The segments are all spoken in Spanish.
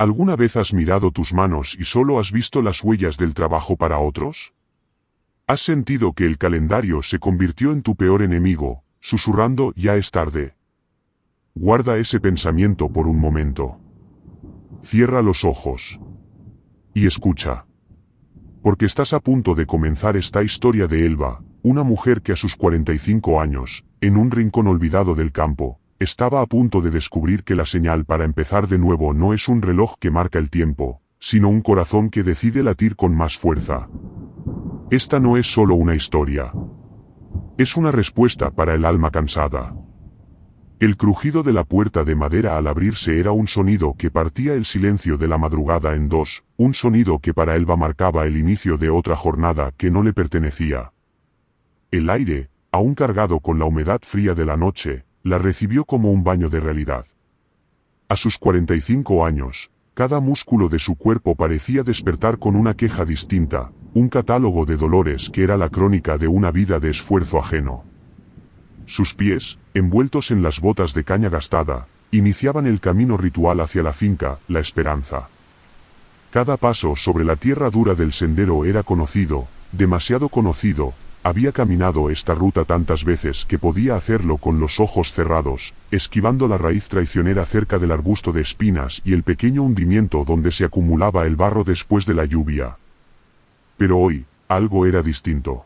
¿Alguna vez has mirado tus manos y solo has visto las huellas del trabajo para otros? ¿Has sentido que el calendario se convirtió en tu peor enemigo, susurrando "ya es tarde"? Guarda ese pensamiento por un momento. Cierra los ojos. Y escucha. Porque estás a punto de comenzar esta historia de Elba, una mujer que a sus 45 años, en un rincón olvidado del campo, estaba a punto de descubrir que la señal para empezar de nuevo no es un reloj que marca el tiempo, sino un corazón que decide latir con más fuerza. Esta no es solo una historia. Es una respuesta para el alma cansada. El crujido de la puerta de madera al abrirse era un sonido que partía el silencio de la madrugada en dos, un sonido que para Elba marcaba el inicio de otra jornada que no le pertenecía. El aire, aún cargado con la humedad fría de la noche, la recibió como un baño de realidad. A sus 45 años, cada músculo de su cuerpo parecía despertar con una queja distinta, un catálogo de dolores que era la crónica de una vida de esfuerzo ajeno. Sus pies, envueltos en las botas de caña gastada, iniciaban el camino ritual hacia la finca, la esperanza. Cada paso sobre la tierra dura del sendero era conocido, demasiado conocido. Había caminado esta ruta tantas veces que podía hacerlo con los ojos cerrados, esquivando la raíz traicionera cerca del arbusto de espinas y el pequeño hundimiento donde se acumulaba el barro después de la lluvia. Pero hoy, algo era distinto.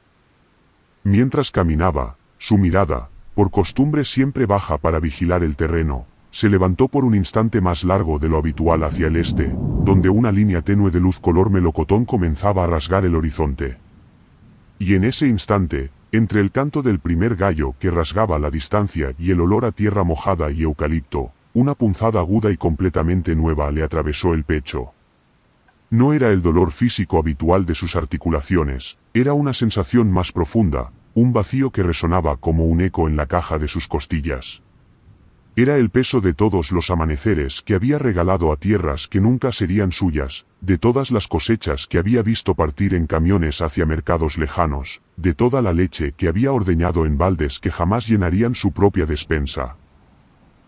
Mientras caminaba, su mirada, por costumbre siempre baja para vigilar el terreno, se levantó por un instante más largo de lo habitual hacia el este, donde una línea tenue de luz color melocotón comenzaba a rasgar el horizonte. Y en ese instante, entre el canto del primer gallo que rasgaba la distancia y el olor a tierra mojada y eucalipto, una punzada aguda y completamente nueva le atravesó el pecho. No era el dolor físico habitual de sus articulaciones, era una sensación más profunda, un vacío que resonaba como un eco en la caja de sus costillas. Era el peso de todos los amaneceres que había regalado a tierras que nunca serían suyas, de todas las cosechas que había visto partir en camiones hacia mercados lejanos, de toda la leche que había ordeñado en baldes que jamás llenarían su propia despensa.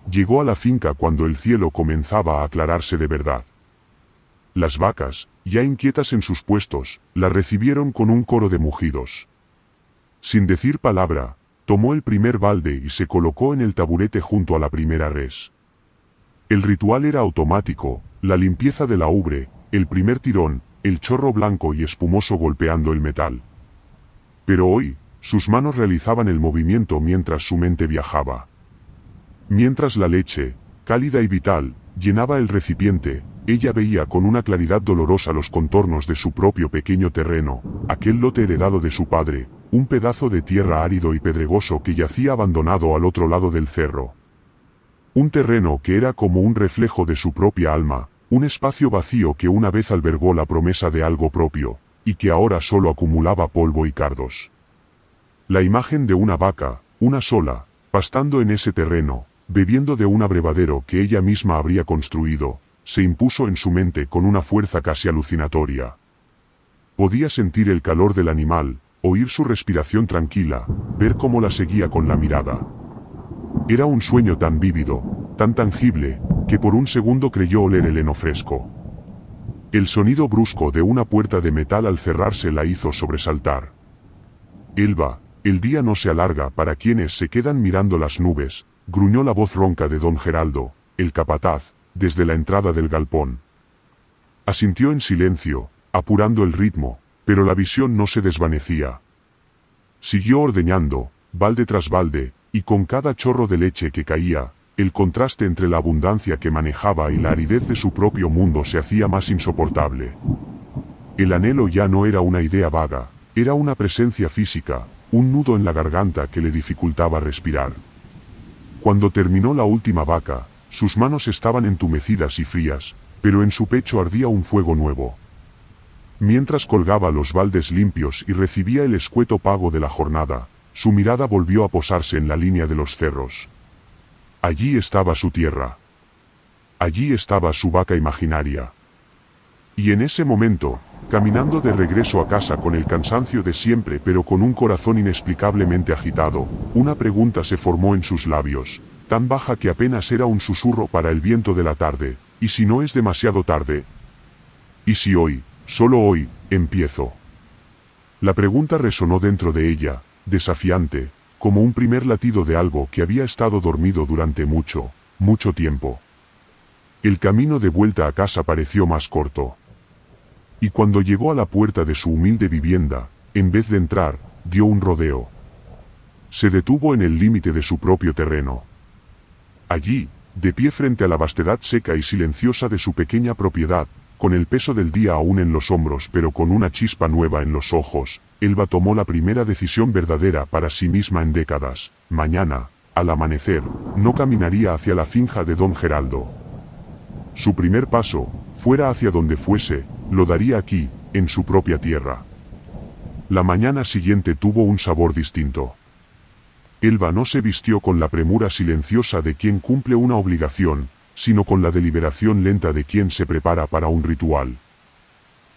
Llegó a la finca cuando el cielo comenzaba a aclararse de verdad. Las vacas, ya inquietas en sus puestos, la recibieron con un coro de mugidos. Sin decir palabra, tomó el primer balde y se colocó en el taburete junto a la primera res. El ritual era automático, la limpieza de la ubre, el primer tirón, el chorro blanco y espumoso golpeando el metal. Pero hoy, sus manos realizaban el movimiento mientras su mente viajaba. Mientras la leche, cálida y vital, llenaba el recipiente, ella veía con una claridad dolorosa los contornos de su propio pequeño terreno, aquel lote heredado de su padre, un pedazo de tierra árido y pedregoso que yacía abandonado al otro lado del cerro. Un terreno que era como un reflejo de su propia alma, un espacio vacío que una vez albergó la promesa de algo propio, y que ahora solo acumulaba polvo y cardos. La imagen de una vaca, una sola, pastando en ese terreno, bebiendo de un abrevadero que ella misma habría construido, se impuso en su mente con una fuerza casi alucinatoria. Podía sentir el calor del animal, oír su respiración tranquila, ver cómo la seguía con la mirada. Era un sueño tan vívido, tan tangible, que por un segundo creyó oler el heno fresco. El sonido brusco de una puerta de metal al cerrarse la hizo sobresaltar. Elba, el día no se alarga para quienes se quedan mirando las nubes, gruñó la voz ronca de don Geraldo, el capataz, desde la entrada del galpón. Asintió en silencio, apurando el ritmo, pero la visión no se desvanecía. Siguió ordeñando, balde tras balde, y con cada chorro de leche que caía, el contraste entre la abundancia que manejaba y la aridez de su propio mundo se hacía más insoportable. El anhelo ya no era una idea vaga, era una presencia física, un nudo en la garganta que le dificultaba respirar. Cuando terminó la última vaca, sus manos estaban entumecidas y frías, pero en su pecho ardía un fuego nuevo. Mientras colgaba los baldes limpios y recibía el escueto pago de la jornada, su mirada volvió a posarse en la línea de los cerros. Allí estaba su tierra. Allí estaba su vaca imaginaria. Y en ese momento, caminando de regreso a casa con el cansancio de siempre pero con un corazón inexplicablemente agitado, una pregunta se formó en sus labios, tan baja que apenas era un susurro para el viento de la tarde. ¿Y si no es demasiado tarde? ¿Y si hoy, solo hoy, empiezo? La pregunta resonó dentro de ella, desafiante, como un primer latido de algo que había estado dormido durante mucho, mucho tiempo. El camino de vuelta a casa pareció más corto. Y cuando llegó a la puerta de su humilde vivienda, en vez de entrar, dio un rodeo. Se detuvo en el límite de su propio terreno. Allí, de pie frente a la vastedad seca y silenciosa de su pequeña propiedad, con el peso del día aún en los hombros pero con una chispa nueva en los ojos, Elba tomó la primera decisión verdadera para sí misma en décadas. Mañana, al amanecer, no caminaría hacia la finca de don Geraldo. Su primer paso, fuera hacia donde fuese, lo daría aquí, en su propia tierra. La mañana siguiente tuvo un sabor distinto. Elba no se vistió con la premura silenciosa de quien cumple una obligación, sino con la deliberación lenta de quien se prepara para un ritual.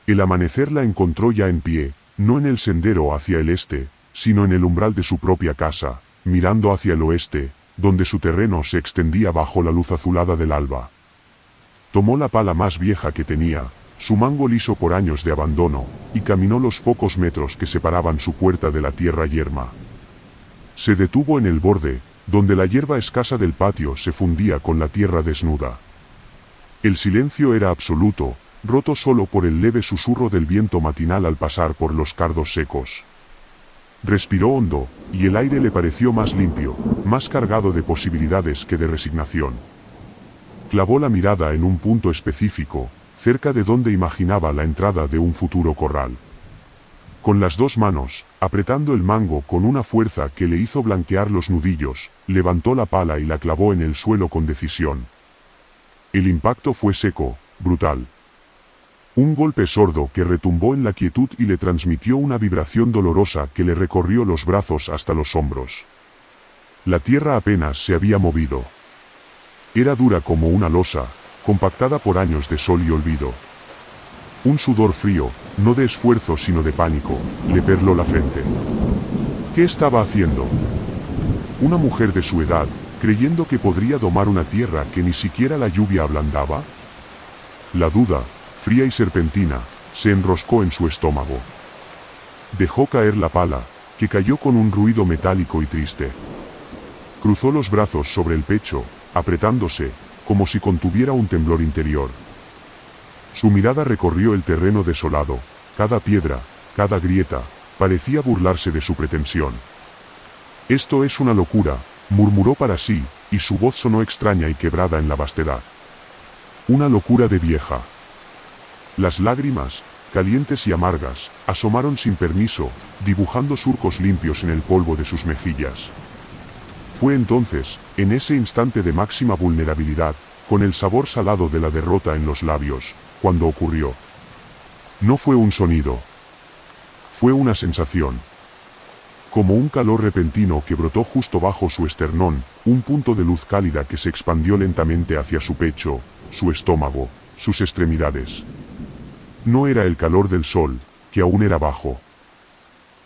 El amanecer la encontró ya en pie, no en el sendero hacia el este, sino en el umbral de su propia casa, mirando hacia el oeste, donde su terreno se extendía bajo la luz azulada del alba. Tomó la pala más vieja que tenía, su mango liso por años de abandono, y caminó los pocos metros que separaban su puerta de la tierra yerma. Se detuvo en el borde, donde la hierba escasa del patio se fundía con la tierra desnuda. El silencio era absoluto, roto solo por el leve susurro del viento matinal al pasar por los cardos secos. Respiró hondo, y el aire le pareció más limpio, más cargado de posibilidades que de resignación. Clavó la mirada en un punto específico, cerca de donde imaginaba la entrada de un futuro corral. Con las dos manos, apretando el mango con una fuerza que le hizo blanquear los nudillos, levantó la pala y la clavó en el suelo con decisión. El impacto fue seco, brutal. Un golpe sordo que retumbó en la quietud y le transmitió una vibración dolorosa que le recorrió los brazos hasta los hombros. La tierra apenas se había movido. Era dura como una losa, compactada por años de sol y olvido. Un sudor frío, no de esfuerzo sino de pánico, le perló la frente. ¿Qué estaba haciendo? Una mujer de su edad, creyendo que podría domar una tierra que ni siquiera la lluvia ablandaba. La duda, fría y serpentina, se enroscó en su estómago. Dejó caer la pala, que cayó con un ruido metálico y triste. Cruzó los brazos sobre el pecho, apretándose, como si contuviera un temblor interior. Su mirada recorrió el terreno desolado, cada piedra, cada grieta, parecía burlarse de su pretensión. Esto es una locura, murmuró para sí, y su voz sonó extraña y quebrada en la vastedad. Una locura de vieja. Las lágrimas, calientes y amargas, asomaron sin permiso, dibujando surcos limpios en el polvo de sus mejillas. Fue entonces, en ese instante de máxima vulnerabilidad, con el sabor salado de la derrota en los labios, cuando ocurrió. No fue un sonido. Fue una sensación. Como un calor repentino que brotó justo bajo su esternón, un punto de luz cálida que se expandió lentamente hacia su pecho, su estómago, sus extremidades. No era el calor del sol, que aún era bajo.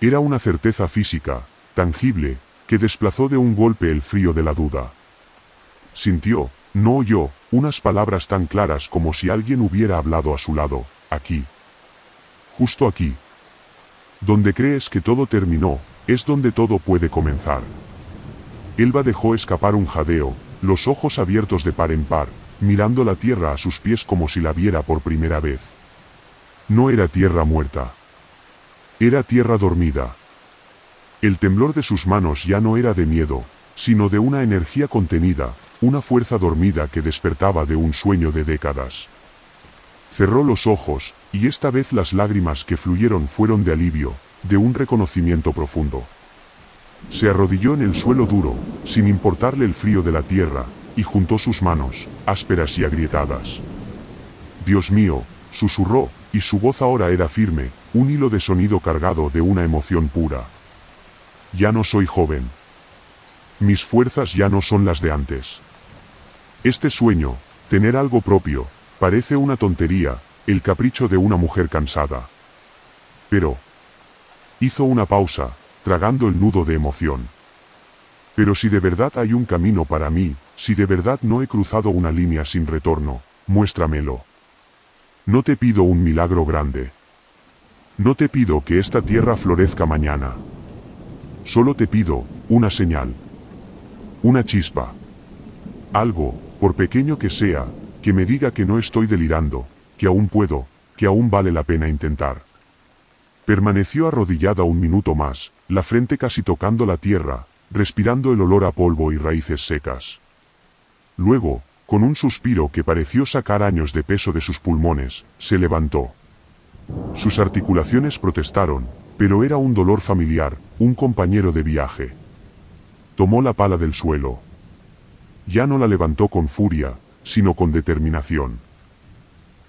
Era una certeza física, tangible, que desplazó de un golpe el frío de la duda. Sintió, no oyó, unas palabras tan claras como si alguien hubiera hablado a su lado, aquí. Justo aquí. Donde crees que todo terminó, es donde todo puede comenzar. Elba dejó escapar un jadeo, los ojos abiertos de par en par, mirando la tierra a sus pies como si la viera por primera vez. No era tierra muerta. Era tierra dormida. El temblor de sus manos ya no era de miedo, sino de una energía contenida, una fuerza dormida que despertaba de un sueño de décadas. Cerró los ojos, y esta vez las lágrimas que fluyeron fueron de alivio, de un reconocimiento profundo. Se arrodilló en el suelo duro, sin importarle el frío de la tierra, y juntó sus manos, ásperas y agrietadas. «Dios mío», susurró, y su voz ahora era firme, un hilo de sonido cargado de una emoción pura. «Ya no soy joven. Mis fuerzas ya no son las de antes. Este sueño, tener algo propio, parece una tontería, el capricho de una mujer cansada. Pero...». Hizo una pausa, tragando el nudo de emoción. «Pero si de verdad hay un camino para mí, si de verdad no he cruzado una línea sin retorno, muéstramelo. No te pido un milagro grande. No te pido que esta tierra florezca mañana. Solo te pido una señal. Una chispa. Algo, por pequeño que sea, que me diga que no estoy delirando, que aún puedo, que aún vale la pena intentar. Permaneció arrodillada un minuto más, la frente casi tocando la tierra, respirando el olor a polvo y raíces secas. Luego, con un suspiro que pareció sacar años de peso de sus pulmones, se levantó. Sus articulaciones protestaron, pero era un dolor familiar, un compañero de viaje. Tomó la pala del suelo. Ya no la levantó con furia, sino con determinación.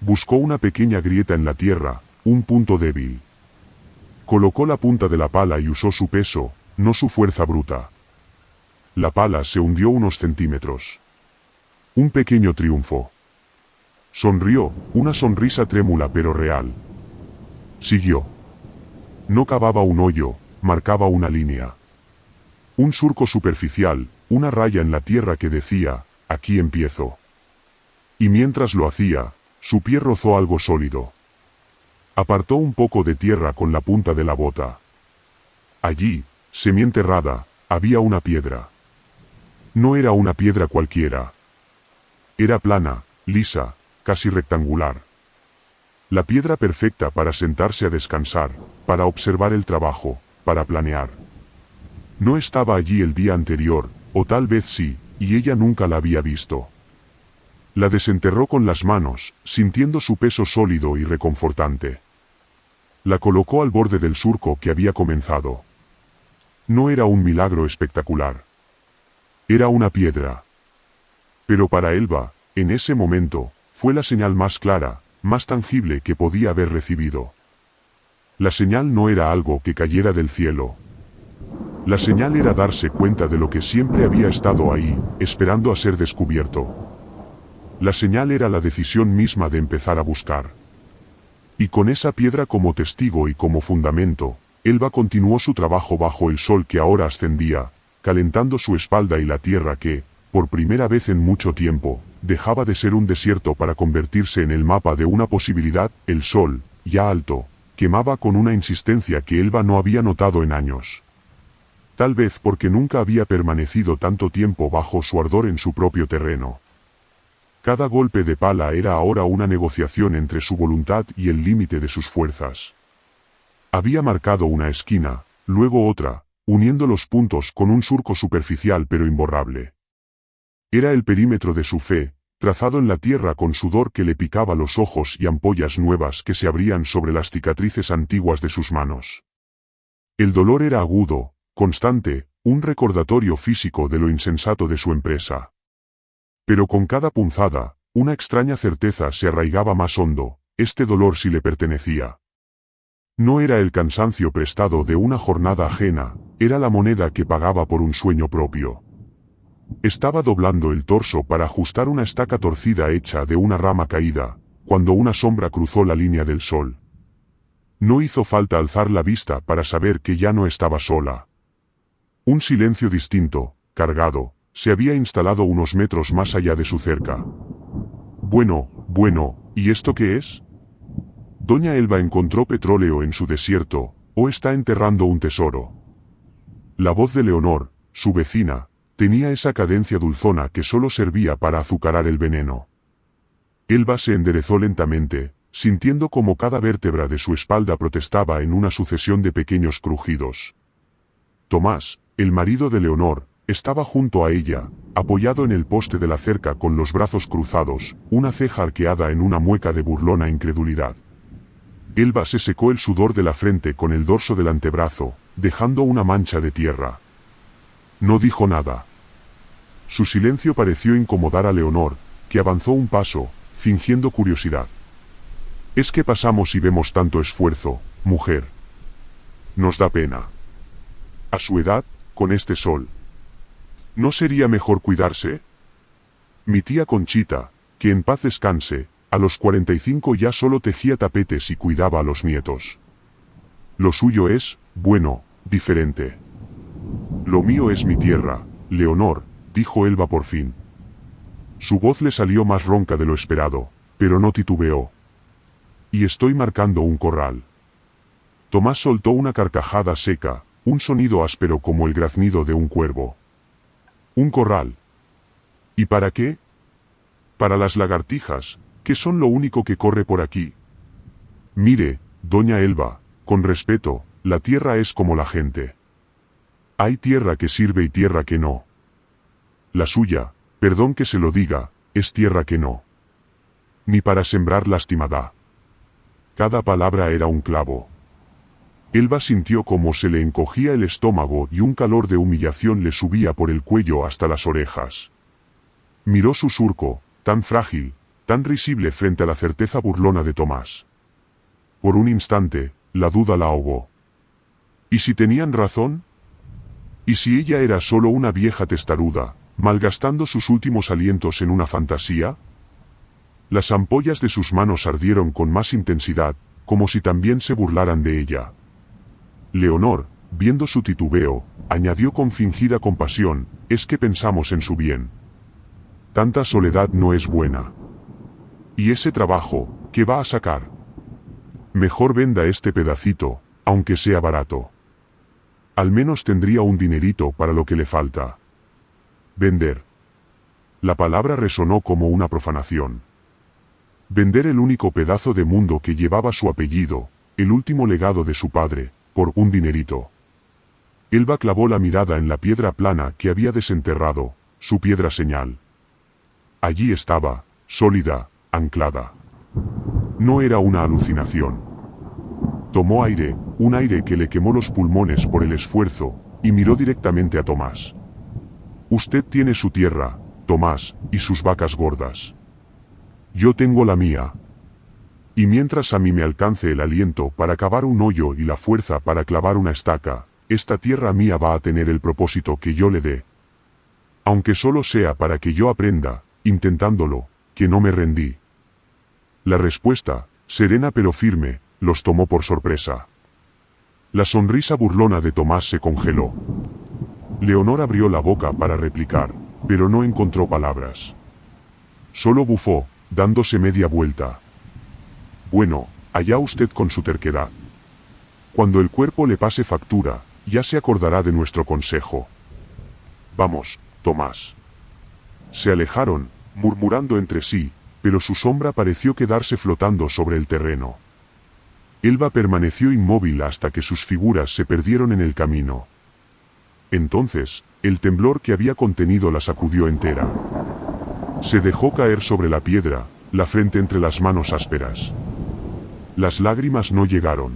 Buscó una pequeña grieta en la tierra, un punto débil. Colocó la punta de la pala y usó su peso, no su fuerza bruta. La pala se hundió unos centímetros. Un pequeño triunfo. Sonrió, una sonrisa trémula pero real. Siguió. No cavaba un hoyo, marcaba una línea. Un surco superficial, una raya en la tierra que decía, aquí empiezo. Y mientras lo hacía, su pie rozó algo sólido. Apartó un poco de tierra con la punta de la bota. Allí, semienterrada, había una piedra. No era una piedra cualquiera. Era plana, lisa, casi rectangular. La piedra perfecta para sentarse a descansar, para observar el trabajo, para planear. No estaba allí el día anterior, o tal vez sí, y ella nunca la había visto. La desenterró con las manos, sintiendo su peso sólido y reconfortante. La colocó al borde del surco que había comenzado. No era un milagro espectacular. Era una piedra. Pero para Elba, en ese momento, fue la señal más clara, más tangible que podía haber recibido. La señal no era algo que cayera del cielo. La señal era darse cuenta de lo que siempre había estado ahí, esperando a ser descubierto. La señal era la decisión misma de empezar a buscar. Y con esa piedra como testigo y como fundamento, Elba continuó su trabajo bajo el sol que ahora ascendía, calentando su espalda y la tierra que, por primera vez en mucho tiempo, dejaba de ser un desierto para convertirse en el mapa de una posibilidad. El sol, ya alto, quemaba con una insistencia que Elba no había notado en años. Tal vez porque nunca había permanecido tanto tiempo bajo su ardor en su propio terreno. Cada golpe de pala era ahora una negociación entre su voluntad y el límite de sus fuerzas. Había marcado una esquina, luego otra, uniendo los puntos con un surco superficial pero imborrable. Era el perímetro de su fe, trazado en la tierra con sudor que le picaba los ojos y ampollas nuevas que se abrían sobre las cicatrices antiguas de sus manos. El dolor era agudo, constante, un recordatorio físico de lo insensato de su empresa. Pero con cada punzada, una extraña certeza se arraigaba más hondo, este dolor sí le pertenecía. No era el cansancio prestado de una jornada ajena, era la moneda que pagaba por un sueño propio. Estaba doblando el torso para ajustar una estaca torcida hecha de una rama caída, cuando una sombra cruzó la línea del sol. No hizo falta alzar la vista para saber que ya no estaba sola. Un silencio distinto, cargado, se había instalado unos metros más allá de su cerca. Bueno, ¿y esto qué es? Doña Elba encontró petróleo en su desierto, o está enterrando un tesoro. La voz de Leonor, su vecina, tenía esa cadencia dulzona que solo servía para azucarar el veneno. Elba se enderezó lentamente, sintiendo como cada vértebra de su espalda protestaba en una sucesión de pequeños crujidos. Tomás, el marido de Leonor, estaba junto a ella, apoyado en el poste de la cerca con los brazos cruzados, una ceja arqueada en una mueca de burlona incredulidad. Elba se secó el sudor de la frente con el dorso del antebrazo, dejando una mancha de tierra. No dijo nada. Su silencio pareció incomodar a Leonor, que avanzó un paso, fingiendo curiosidad. «Es que pasamos y vemos tanto esfuerzo, mujer. Nos da pena. A su edad, con este sol. ¿No sería mejor cuidarse? Mi tía Conchita, que en paz descanse, a los 45 ya solo tejía tapetes y cuidaba a los nietos. Lo suyo es, bueno, diferente. Lo mío es mi tierra, Leonor», dijo Elba por fin. Su voz le salió más ronca de lo esperado, pero no titubeó. Y estoy marcando un corral. Tomás soltó una carcajada seca, un sonido áspero como el graznido de un cuervo. Un corral. ¿Y para qué? Para las lagartijas, que son lo único que corre por aquí. Mire, doña Elba, con respeto, la tierra es como la gente. Hay tierra que sirve y tierra que no. La suya, perdón que se lo diga, es tierra que no. Ni para sembrar lástima da. Cada palabra era un clavo. Elba sintió como se le encogía el estómago y un calor de humillación le subía por el cuello hasta las orejas. Miró su surco, tan frágil, tan risible frente a la certeza burlona de Tomás. Por un instante, la duda la ahogó. ¿Y si tenían razón? ¿Y si ella era solo una vieja testaruda, malgastando sus últimos alientos en una fantasía? Las ampollas de sus manos ardieron con más intensidad, como si también se burlaran de ella. Leonor, viendo su titubeo, añadió con fingida compasión, es que pensamos en su bien. Tanta soledad no es buena. ¿Y ese trabajo, qué va a sacar? Mejor venda este pedacito, aunque sea barato. Al menos tendría un dinerito para lo que le falta. Vender. La palabra resonó como una profanación. Vender el único pedazo de mundo que llevaba su apellido, el último legado de su padre, por un dinerito. Elba clavó la mirada en la piedra plana que había desenterrado, su piedra señal. Allí estaba, sólida, anclada. No era una alucinación. Tomó aire, un aire que le quemó los pulmones por el esfuerzo, y miró directamente a Tomás. Usted tiene su tierra, Tomás, y sus vacas gordas. Yo tengo la mía. Y mientras a mí me alcance el aliento para cavar un hoyo y la fuerza para clavar una estaca, esta tierra mía va a tener el propósito que yo le dé. Aunque solo sea para que yo aprenda, intentándolo, que no me rendí. La respuesta, serena pero firme, los tomó por sorpresa. La sonrisa burlona de Tomás se congeló. Leonor abrió la boca para replicar, pero no encontró palabras. Solo bufó, dándose media vuelta. Bueno, allá usted con su terquedad. Cuando el cuerpo le pase factura, ya se acordará de nuestro consejo. Vamos, Tomás. Se alejaron, murmurando entre sí, pero su sombra pareció quedarse flotando sobre el terreno. Elba permaneció inmóvil hasta que sus figuras se perdieron en el camino. Entonces, el temblor que había contenido la sacudió entera. Se dejó caer sobre la piedra, la frente entre las manos ásperas. Las lágrimas no llegaron.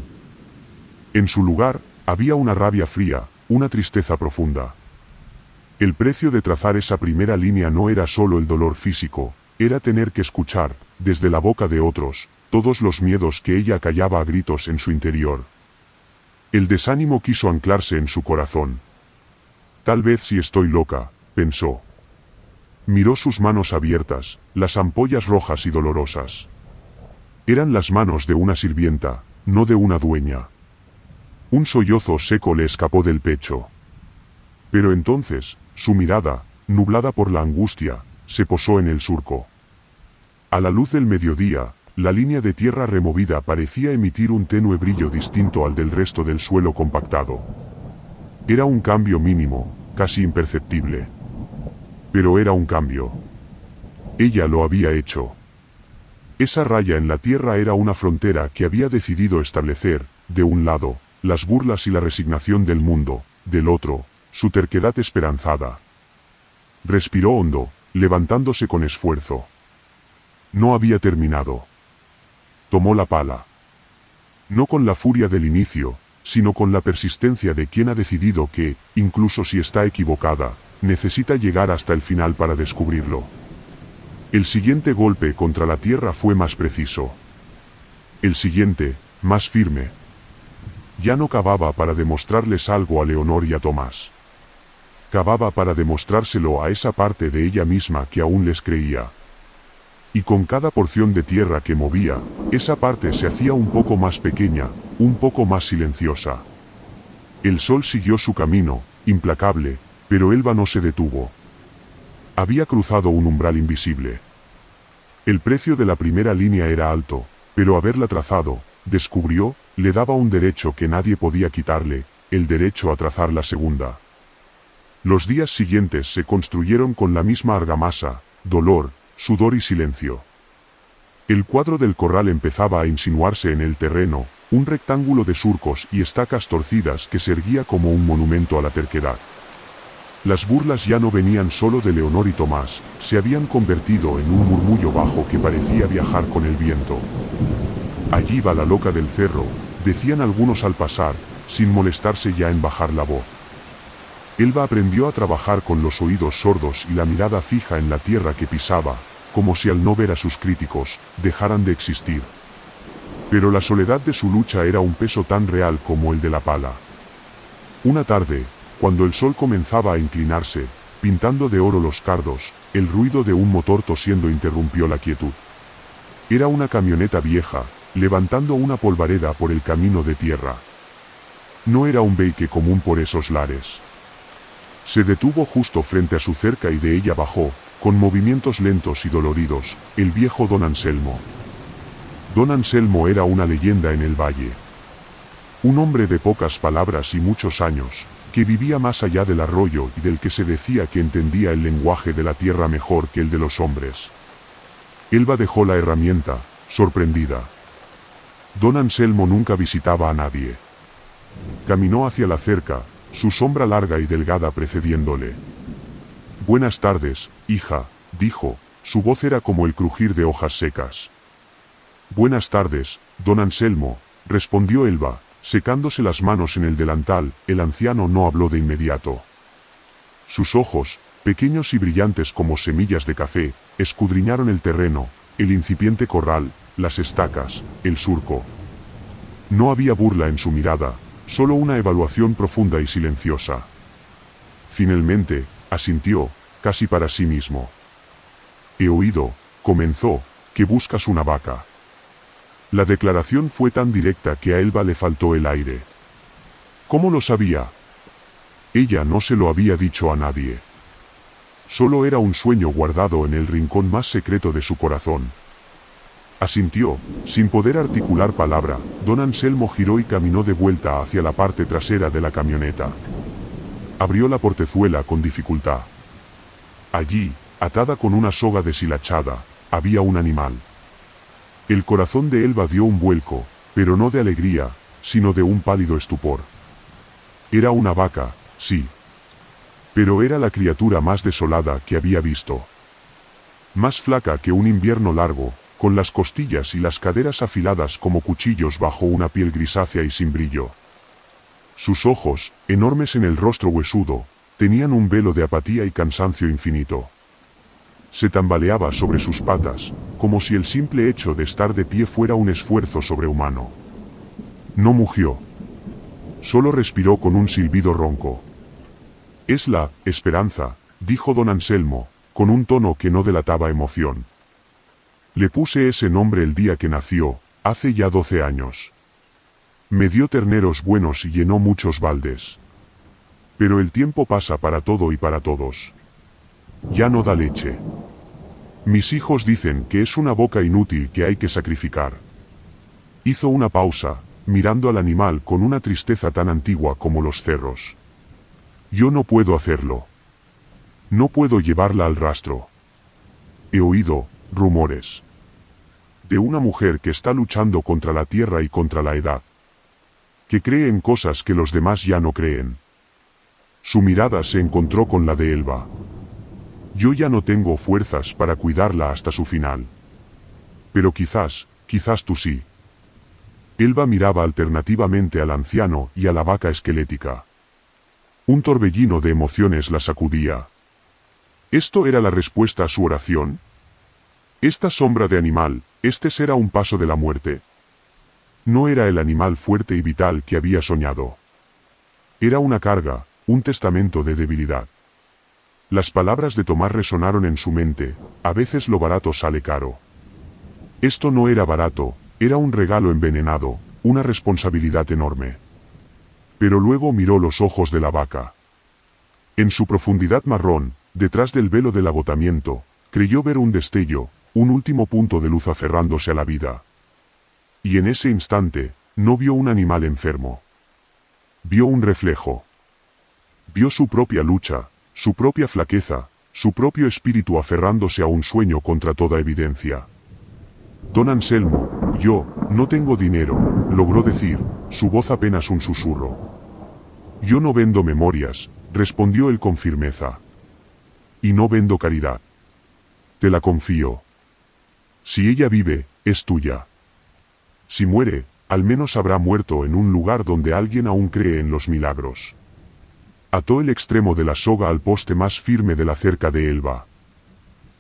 En su lugar, había una rabia fría, una tristeza profunda. El precio de trazar esa primera línea no era solo el dolor físico, era tener que escuchar, desde la boca de otros, todos los miedos que ella callaba a gritos en su interior. El desánimo quiso anclarse en su corazón. Tal vez si estoy loca, pensó. Miró sus manos abiertas, las ampollas rojas y dolorosas. Eran las manos de una sirvienta, no de una dueña. Un sollozo seco le escapó del pecho. Pero entonces, su mirada, nublada por la angustia, se posó en el surco. A la luz del mediodía, la línea de tierra removida parecía emitir un tenue brillo distinto al del resto del suelo compactado. Era un cambio mínimo, casi imperceptible. Pero era un cambio. Ella lo había hecho. Esa raya en la tierra era una frontera que había decidido establecer, de un lado, las burlas y la resignación del mundo, del otro, su terquedad esperanzada. Respiró hondo, levantándose con esfuerzo. No había terminado. Tomó la pala. No con la furia del inicio, sino con la persistencia de quien ha decidido que, incluso si está equivocada, necesita llegar hasta el final para descubrirlo. El siguiente golpe contra la tierra fue más preciso. El siguiente, más firme. Ya no cavaba para demostrarles algo a Leonor y a Tomás. Cavaba para demostrárselo a esa parte de ella misma que aún les creía. Y con cada porción de tierra que movía, esa parte se hacía un poco más pequeña, un poco más silenciosa. El sol siguió su camino, implacable, pero Elba no se detuvo. Había cruzado un umbral invisible. El precio de la primera línea era alto, pero haberla trazado, descubrió, le daba un derecho que nadie podía quitarle, el derecho a trazar la segunda. Los días siguientes se construyeron con la misma argamasa, dolor, sudor y silencio. El cuadro del corral empezaba a insinuarse en el terreno, un rectángulo de surcos y estacas torcidas que se erguía como un monumento a la terquedad. Las burlas ya no venían solo de Leonor y Tomás, se habían convertido en un murmullo bajo que parecía viajar con el viento. Allí va la loca del cerro, decían algunos al pasar, sin molestarse ya en bajar la voz. Elba aprendió a trabajar con los oídos sordos y la mirada fija en la tierra que pisaba, como si al no ver a sus críticos, dejaran de existir. Pero la soledad de su lucha era un peso tan real como el de la pala. Una tarde, cuando el sol comenzaba a inclinarse, pintando de oro los cardos, el ruido de un motor tosiendo interrumpió la quietud. Era una camioneta vieja, levantando una polvareda por el camino de tierra. No era un vehículo común por esos lares. Se detuvo justo frente a su cerca y de ella bajó, con movimientos lentos y doloridos, el viejo don Anselmo. Don Anselmo era una leyenda en el valle. Un hombre de pocas palabras y muchos años, que vivía más allá del arroyo y del que se decía que entendía el lenguaje de la tierra mejor que el de los hombres. Elba dejó la herramienta, sorprendida. Don Anselmo nunca visitaba a nadie. Caminó hacia la cerca, su sombra larga y delgada precediéndole. «Buenas tardes, hija», dijo, su voz era como el crujir de hojas secas. «Buenas tardes, don Anselmo», respondió Elba, secándose las manos en el delantal. El anciano no habló de inmediato. Sus ojos, pequeños y brillantes como semillas de café, escudriñaron el terreno, el incipiente corral, las estacas, el surco. No había burla en su mirada, solo una evaluación profunda y silenciosa. Finalmente, asintió, casi para sí mismo. «He oído», comenzó, «que buscas una vaca». La declaración fue tan directa que a Elba le faltó el aire. ¿Cómo lo sabía? Ella no se lo había dicho a nadie. Solo era un sueño guardado en el rincón más secreto de su corazón. Asintió, sin poder articular palabra. Don Anselmo giró y caminó de vuelta hacia la parte trasera de la camioneta. Abrió la portezuela con dificultad. Allí, atada con una soga deshilachada, había un animal. El corazón de Elba dio un vuelco, pero no de alegría, sino de un pálido estupor. Era una vaca, sí. Pero era la criatura más desolada que había visto. Más flaca que un invierno largo, con las costillas y las caderas afiladas como cuchillos bajo una piel grisácea y sin brillo. Sus ojos, enormes en el rostro huesudo, tenían un velo de apatía y cansancio infinito. Se tambaleaba sobre sus patas, como si el simple hecho de estar de pie fuera un esfuerzo sobrehumano. No mugió. Solo respiró con un silbido ronco. «Es la Esperanza», dijo don Anselmo, con un tono que no delataba emoción. «Le puse ese nombre el día que nació, hace ya 12 años. Me dio terneros buenos y llenó muchos baldes. Pero el tiempo pasa para todo y para todos. Ya no da leche. Mis hijos dicen que es una boca inútil que hay que sacrificar». Hizo una pausa, mirando al animal con una tristeza tan antigua como los cerros. «Yo no puedo hacerlo. No puedo llevarla al rastro. He oído rumores de una mujer que está luchando contra la tierra y contra la edad. Que cree en cosas que los demás ya no creen». Su mirada se encontró con la de Elba. «Yo ya no tengo fuerzas para cuidarla hasta su final. Pero quizás tú sí». Elba miraba alternativamente al anciano y a la vaca esquelética. Un torbellino de emociones la sacudía. ¿Esto era la respuesta a su oración? ¿Esta sombra de animal, este ser a un paso de la muerte? No era el animal fuerte y vital que había soñado. Era una carga, un testamento de debilidad. Las palabras de Tomás resonaron en su mente: «A veces lo barato sale caro». Esto no era barato, era un regalo envenenado, una responsabilidad enorme. Pero luego miró los ojos de la vaca. En su profundidad marrón, detrás del velo del agotamiento, creyó ver un destello, un último punto de luz aferrándose a la vida. Y en ese instante, no vio un animal enfermo. Vio un reflejo. Vio su propia lucha, su propia flaqueza, su propio espíritu aferrándose a un sueño contra toda evidencia. Don Anselmo, yo, no tengo dinero, logró decir, su voz apenas un susurro. Yo no vendo memorias, respondió él con firmeza. Y no vendo caridad. Te la confío. Si ella vive, es tuya. Si muere, al menos habrá muerto en un lugar donde alguien aún cree en los milagros. Ató el extremo de la soga al poste más firme de la cerca de Elba.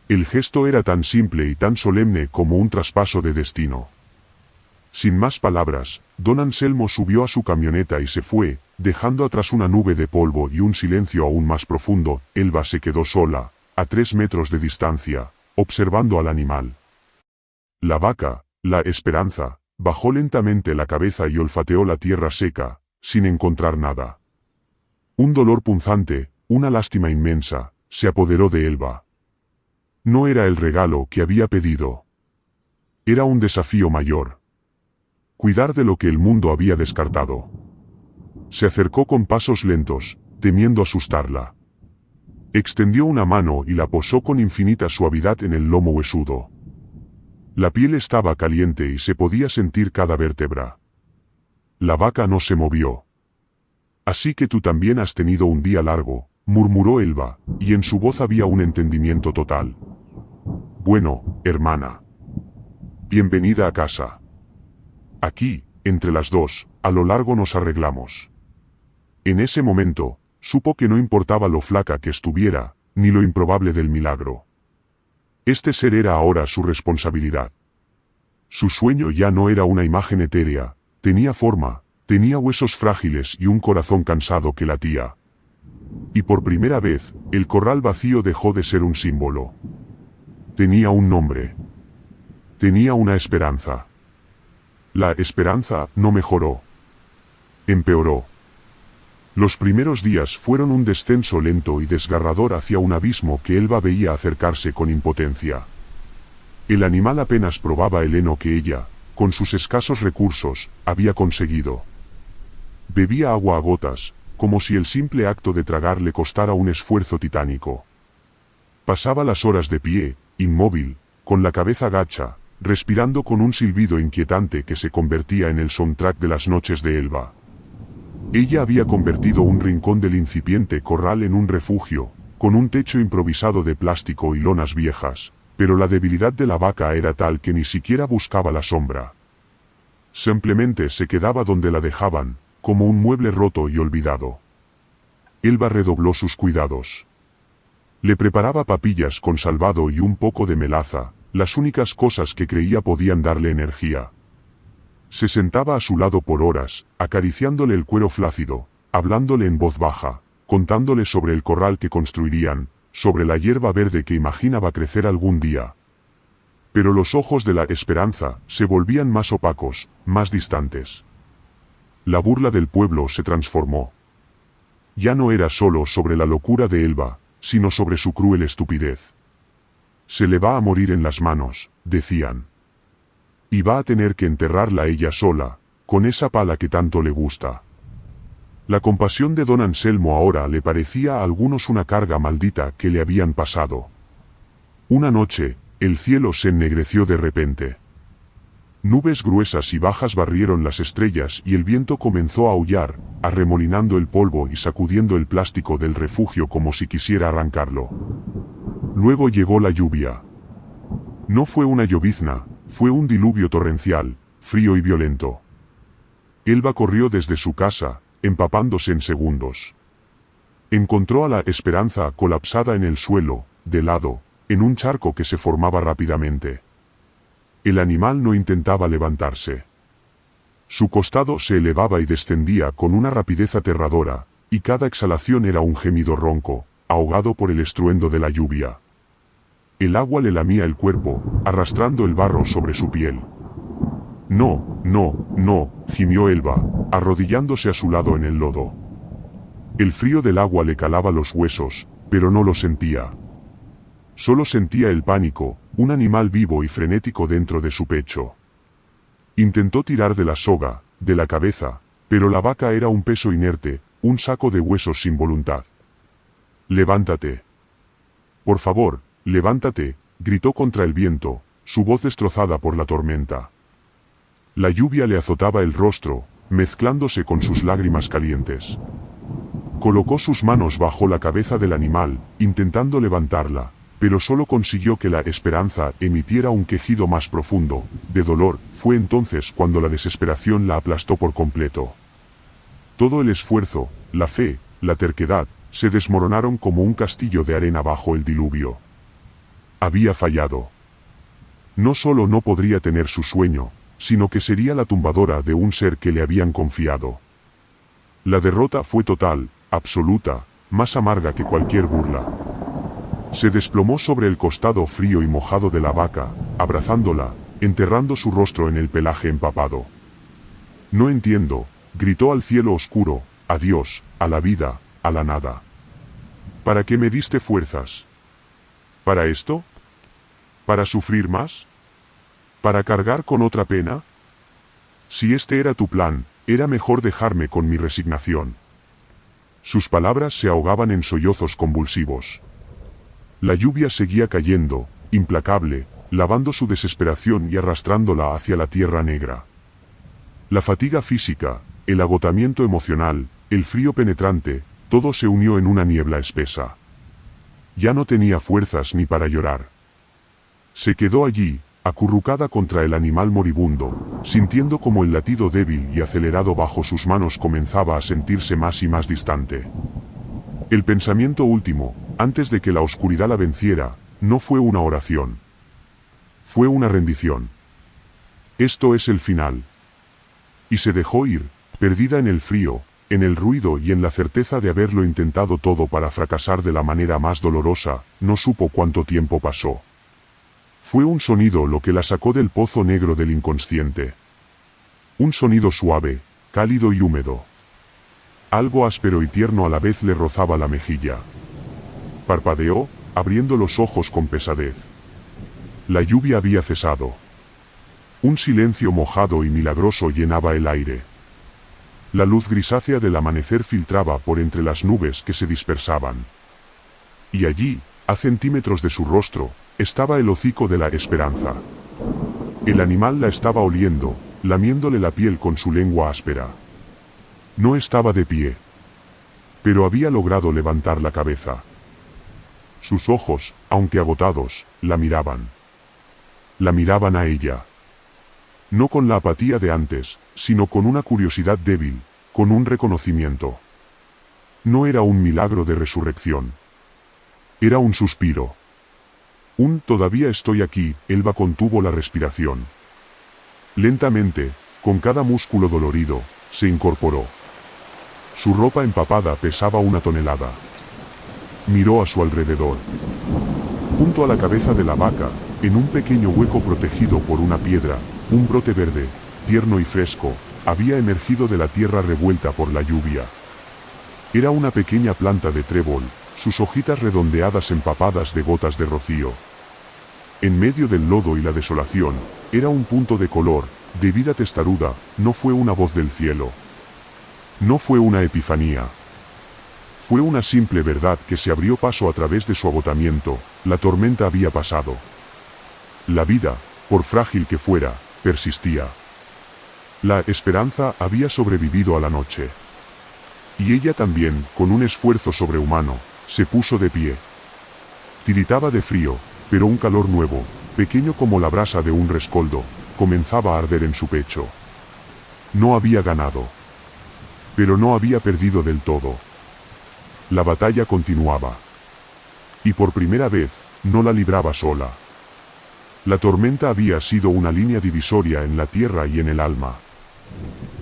El gesto era tan simple y tan solemne como un traspaso de destino. Sin más palabras, don Anselmo subió a su camioneta y se fue, dejando atrás una nube de polvo y un silencio aún más profundo. Elba se quedó sola, a 3 metros de distancia, observando al animal. La vaca, la Esperanza, bajó lentamente la cabeza y olfateó la tierra seca, sin encontrar nada. Un dolor punzante, una lástima inmensa, se apoderó de Elba. No era el regalo que había pedido. Era un desafío mayor. Cuidar de lo que el mundo había descartado. Se acercó con pasos lentos, temiendo asustarla. Extendió una mano y la posó con infinita suavidad en el lomo huesudo. La piel estaba caliente y se podía sentir cada vértebra. La vaca no se movió. Así que tú también has tenido un día largo, murmuró Elba, y en su voz había un entendimiento total. Bueno, hermana. Bienvenida a casa. Aquí, entre las dos, a lo largo nos arreglamos. En ese momento, supo que no importaba lo flaca que estuviera, ni lo improbable del milagro. Este ser era ahora su responsabilidad. Su sueño ya no era una imagen etérea, tenía forma, tenía huesos frágiles y un corazón cansado que latía. Y por primera vez, el corral vacío dejó de ser un símbolo. Tenía un nombre. Tenía una esperanza. La esperanza no mejoró. Empeoró. Los primeros días fueron un descenso lento y desgarrador hacia un abismo que Elba veía acercarse con impotencia. El animal apenas probaba el heno que ella, con sus escasos recursos, había conseguido. Bebía agua a gotas, como si el simple acto de tragar le costara un esfuerzo titánico. Pasaba las horas de pie, inmóvil, con la cabeza gacha, respirando con un silbido inquietante que se convertía en el soundtrack de las noches de Elba. Ella había convertido un rincón del incipiente corral en un refugio, con un techo improvisado de plástico y lonas viejas, pero la debilidad de la vaca era tal que ni siquiera buscaba la sombra. Simplemente se quedaba donde la dejaban, como un mueble roto y olvidado. Elba redobló sus cuidados. Le preparaba papillas con salvado y un poco de melaza, las únicas cosas que creía podían darle energía. Se sentaba a su lado por horas, acariciándole el cuero flácido, hablándole en voz baja, contándole sobre el corral que construirían, sobre la hierba verde que imaginaba crecer algún día. Pero los ojos de la Esperanza se volvían más opacos, más distantes. La burla del pueblo se transformó. Ya no era solo sobre la locura de Elba, sino sobre su cruel estupidez. Se le va a morir en las manos, decían. Y va a tener que enterrarla ella sola, con esa pala que tanto le gusta. La compasión de don Anselmo ahora le parecía a algunos una carga maldita que le habían pasado. Una noche, el cielo se ennegreció de repente. Nubes gruesas y bajas barrieron las estrellas y el viento comenzó a aullar, arremolinando el polvo y sacudiendo el plástico del refugio como si quisiera arrancarlo. Luego llegó la lluvia. No fue una llovizna, fue un diluvio torrencial, frío y violento. Elba corrió desde su casa, empapándose en segundos. Encontró a la Esperanza colapsada en el suelo, de lado, en un charco que se formaba rápidamente. El animal no intentaba levantarse. Su costado se elevaba y descendía con una rapidez aterradora, y cada exhalación era un gemido ronco, ahogado por el estruendo de la lluvia. El agua le lamía el cuerpo, arrastrando el barro sobre su piel. No, no, no, gimió Elba, arrodillándose a su lado en el lodo. El frío del agua le calaba los huesos, pero no lo sentía. Solo sentía el pánico, un animal vivo y frenético dentro de su pecho. Intentó tirar de la soga, de la cabeza, pero la vaca era un peso inerte, un saco de huesos sin voluntad. «Levántate. Por favor, levántate», gritó contra el viento, su voz destrozada por la tormenta. La lluvia le azotaba el rostro, mezclándose con sus lágrimas calientes. Colocó sus manos bajo la cabeza del animal, intentando levantarla, pero solo consiguió que la esperanza emitiera un quejido más profundo, de dolor. Fue entonces cuando la desesperación la aplastó por completo. Todo el esfuerzo, la fe, la terquedad, se desmoronaron como un castillo de arena bajo el diluvio. Había fallado. No solo no podría tener su sueño, sino que sería la tumbadora de un ser que le habían confiado. La derrota fue total, absoluta, más amarga que cualquier burla. Se desplomó sobre el costado frío y mojado de la vaca, abrazándola, enterrando su rostro en el pelaje empapado. «No entiendo», gritó al cielo oscuro, a Dios, a la vida, a la nada. «¿Para qué me diste fuerzas? ¿Para esto? ¿Para sufrir más? ¿Para cargar con otra pena? Si este era tu plan, era mejor dejarme con mi resignación». Sus palabras se ahogaban en sollozos convulsivos. La lluvia seguía cayendo, implacable, lavando su desesperación y arrastrándola hacia la tierra negra. La fatiga física, el agotamiento emocional, el frío penetrante, todo se unió en una niebla espesa. Ya no tenía fuerzas ni para llorar. Se quedó allí, acurrucada contra el animal moribundo, sintiendo como el latido débil y acelerado bajo sus manos comenzaba a sentirse más y más distante. El pensamiento último, antes de que la oscuridad la venciera, no fue una oración. Fue una rendición. Esto es el final. Y se dejó ir, perdida en el frío, en el ruido y en la certeza de haberlo intentado todo para fracasar de la manera más dolorosa. No supo cuánto tiempo pasó. Fue un sonido lo que la sacó del pozo negro del inconsciente. Un sonido suave, cálido y húmedo. Algo áspero y tierno a la vez le rozaba la mejilla. Parpadeó, abriendo los ojos con pesadez. La lluvia había cesado. Un silencio mojado y milagroso llenaba el aire. La luz grisácea del amanecer filtraba por entre las nubes que se dispersaban. Y allí, a centímetros de su rostro, estaba el hocico de la esperanza. El animal la estaba oliendo, lamiéndole la piel con su lengua áspera. No estaba de pie, pero había logrado levantar la cabeza. Sus ojos, aunque agotados, la miraban. La miraban a ella. No con la apatía de antes, sino con una curiosidad débil, con un reconocimiento. No era un milagro de resurrección. Era un suspiro. «Todavía estoy aquí», Elba contuvo la respiración. Lentamente, con cada músculo dolorido, se incorporó. Su ropa empapada pesaba 1 tonelada. Miró a su alrededor. Junto a la cabeza de la vaca, en un pequeño hueco protegido por una piedra, un brote verde, tierno y fresco, había emergido de la tierra revuelta por la lluvia. Era una pequeña planta de trébol, sus hojitas redondeadas empapadas de gotas de rocío. En medio del lodo y la desolación, era un punto de color, de vida testaruda. No fue una voz del cielo. No fue una epifanía. Fue una simple verdad que se abrió paso a través de su agotamiento. La tormenta había pasado. La vida, por frágil que fuera, persistía. La esperanza había sobrevivido a la noche. Y ella también, con un esfuerzo sobrehumano, se puso de pie. Tiritaba de frío, pero un calor nuevo, pequeño como la brasa de un rescoldo, comenzaba a arder en su pecho. No había ganado. Pero no había perdido del todo. La batalla continuaba. Y por primera vez, no la libraba sola. La tormenta había sido una línea divisoria en la tierra y en el alma.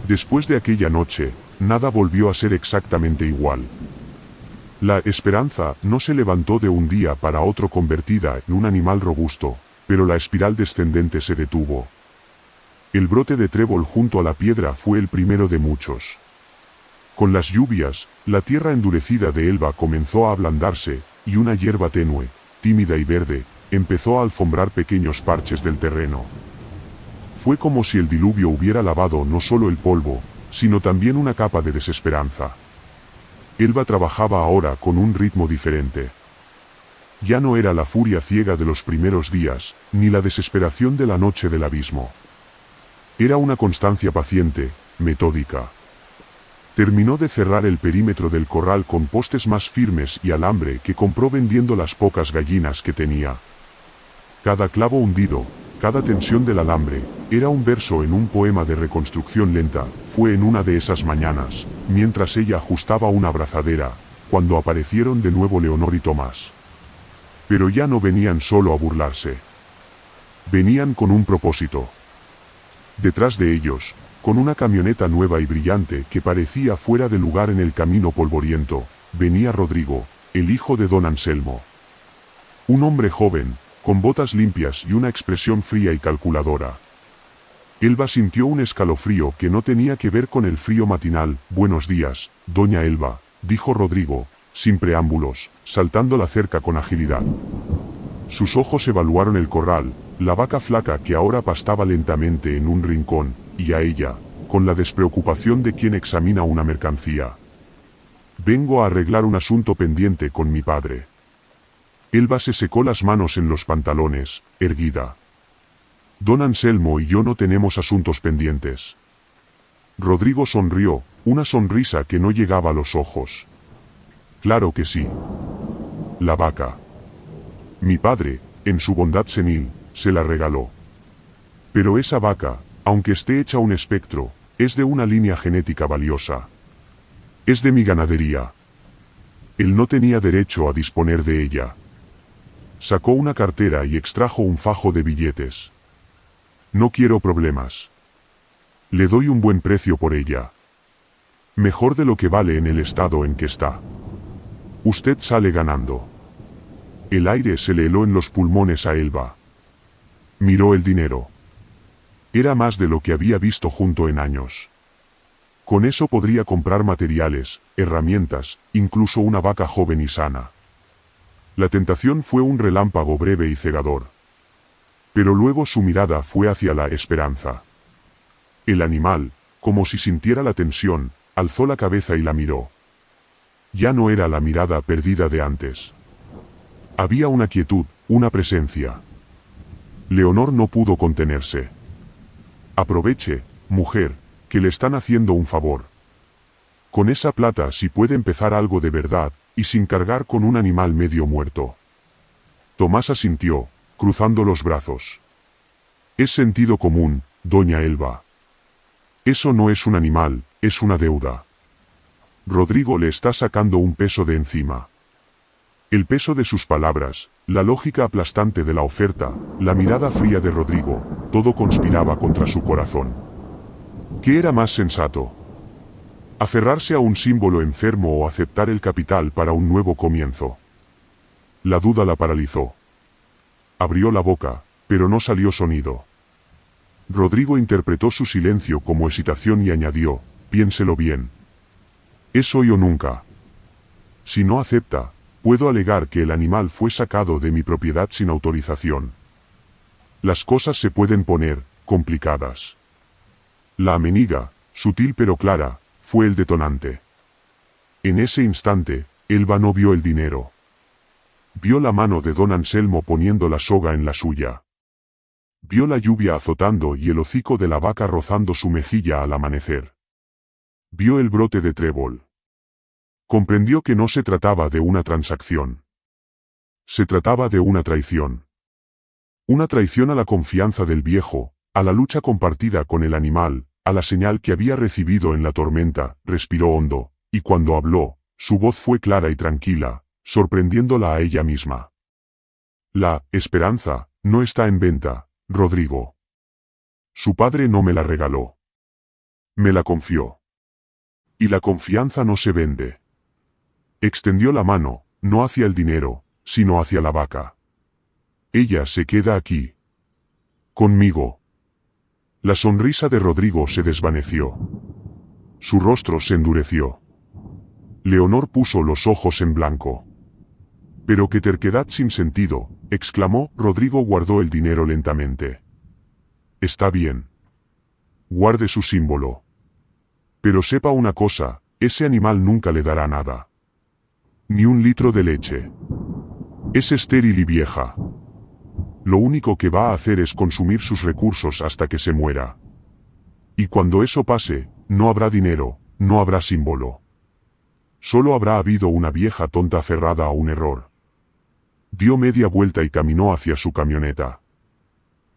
Después de aquella noche, nada volvió a ser exactamente igual. La esperanza no se levantó de un día para otro convertida en un animal robusto, pero la espiral descendente se detuvo. El brote de trébol junto a la piedra fue el primero de muchos. Con las lluvias, la tierra endurecida de Elba comenzó a ablandarse, y una hierba tenue, tímida y verde, empezó a alfombrar pequeños parches del terreno. Fue como si el diluvio hubiera lavado no solo el polvo, sino también una capa de desesperanza. Elba trabajaba ahora con un ritmo diferente. Ya no era la furia ciega de los primeros días, ni la desesperación de la noche del abismo. Era una constancia paciente, metódica. Terminó de cerrar el perímetro del corral con postes más firmes y alambre que compró vendiendo las pocas gallinas que tenía. Cada clavo hundido, cada tensión del alambre, era un verso en un poema de reconstrucción lenta. Fue en una de esas mañanas, mientras ella ajustaba una abrazadera, cuando aparecieron de nuevo Leonor y Tomás. Pero ya no venían solo a burlarse. Venían con un propósito. Detrás de ellos, con una camioneta nueva y brillante que parecía fuera de lugar en el camino polvoriento, venía Rodrigo, el hijo de don Anselmo. Un hombre joven, con botas limpias y una expresión fría y calculadora. Elba sintió un escalofrío que no tenía que ver con el frío matinal. «Buenos días, doña Elba», dijo Rodrigo, sin preámbulos, saltando la cerca con agilidad. Sus ojos evaluaron el corral, la vaca flaca que ahora pastaba lentamente en un rincón, y a ella, con la despreocupación de quien examina una mercancía. «Vengo a arreglar un asunto pendiente con mi padre». Elba se secó las manos en los pantalones, erguida. «Don Anselmo y yo no tenemos asuntos pendientes». Rodrigo sonrió, una sonrisa que no llegaba a los ojos. «Claro que sí. La vaca. Mi padre, en su bondad senil, se la regaló. Pero esa vaca, aunque esté hecha un espectro, es de una línea genética valiosa. Es de mi ganadería. Él no tenía derecho a disponer de ella». Sacó una cartera y extrajo un fajo de billetes. «No quiero problemas. Le doy un buen precio por ella. Mejor de lo que vale en el estado en que está. Usted sale ganando». El aire se le heló en los pulmones a Elba. Miró el dinero. Era más de lo que había visto junto en años. Con eso podría comprar materiales, herramientas, incluso una vaca joven y sana. La tentación fue un relámpago breve y cegador. Pero luego su mirada fue hacia la esperanza. El animal, como si sintiera la tensión, alzó la cabeza y la miró. Ya no era la mirada perdida de antes. Había una quietud, una presencia. Leonor no pudo contenerse. «Aproveche, mujer, que le están haciendo un favor. Con esa plata si puede empezar algo de verdad, y sin cargar con un animal medio muerto». Tomás asintió, cruzando los brazos. «Es sentido común, doña Elba. Eso no es un animal, es una deuda. Rodrigo le está sacando un peso de encima». El peso de sus palabras, la lógica aplastante de la oferta, la mirada fría de Rodrigo, todo conspiraba contra su corazón. ¿Qué era más sensato? ¿Aferrarse a un símbolo enfermo o aceptar el capital para un nuevo comienzo? La duda la paralizó. Abrió la boca, pero no salió sonido. Rodrigo interpretó su silencio como hesitación y añadió: «Piénselo bien. Es hoy o nunca. Si no acepta, puedo alegar que el animal fue sacado de mi propiedad sin autorización. Las cosas se pueden poner complicadas». La ameniga, sutil pero clara, fue el detonante. En ese instante, Elba no vio el dinero. Vio la mano de don Anselmo poniendo la soga en la suya. Vio la lluvia azotando y el hocico de la vaca rozando su mejilla al amanecer. Vio el brote de trébol. Comprendió que no se trataba de una transacción. Se trataba de una traición. Una traición a la confianza del viejo, a la lucha compartida con el animal, a la señal que había recibido en la tormenta. Respiró hondo, y cuando habló, su voz fue clara y tranquila, sorprendiéndola a ella misma. «La esperanza no está en venta, Rodrigo. Su padre no me la regaló. Me la confió. Y la confianza no se vende». Extendió la mano, no hacia el dinero, sino hacia la vaca. «Ella se queda aquí. Conmigo». La sonrisa de Rodrigo se desvaneció. Su rostro se endureció. Leonor puso los ojos en blanco. Pero qué terquedad sin sentido, exclamó. Rodrigo guardó el dinero lentamente. Está bien. Guarde su símbolo. Pero sepa una cosa, ese animal nunca le dará nada. Ni un litro de leche. Es estéril y vieja. Lo único que va a hacer es consumir sus recursos hasta que se muera. Y cuando eso pase, no habrá dinero, no habrá símbolo. Solo habrá habido una vieja tonta aferrada a un error. Dio media vuelta y caminó hacia su camioneta.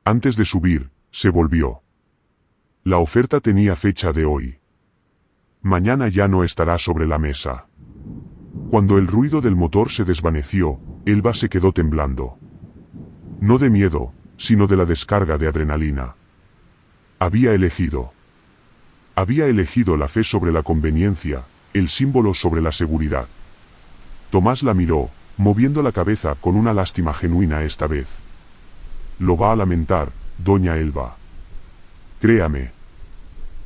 Antes de subir, se volvió. La oferta tenía fecha de hoy. Mañana ya no estará sobre la mesa. Cuando el ruido del motor se desvaneció, Elba se quedó temblando. No de miedo, sino de la descarga de adrenalina. Había elegido la fe sobre la conveniencia, el símbolo sobre la seguridad. Tomás la miró, moviendo la cabeza con una lástima genuina esta vez. Lo va a lamentar, doña Elba. Créame.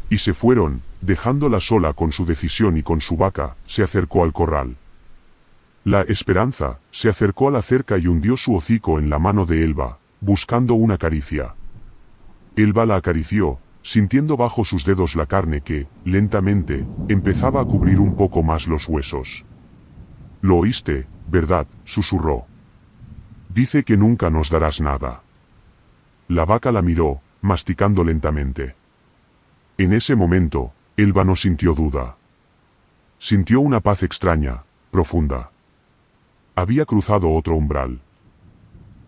Y se fueron, dejándola sola con su decisión y con su vaca. Se acercó al corral. La Esperanza se acercó a la cerca y hundió su hocico en la mano de Elba, buscando una caricia. Elba la acarició, sintiendo bajo sus dedos la carne que, lentamente, empezaba a cubrir un poco más los huesos. «Lo oíste, ¿verdad?», susurró. «Dice que nunca nos darás nada». La vaca la miró, masticando lentamente. En ese momento, Elba no sintió duda. Sintió una paz extraña, profunda. Había cruzado otro umbral.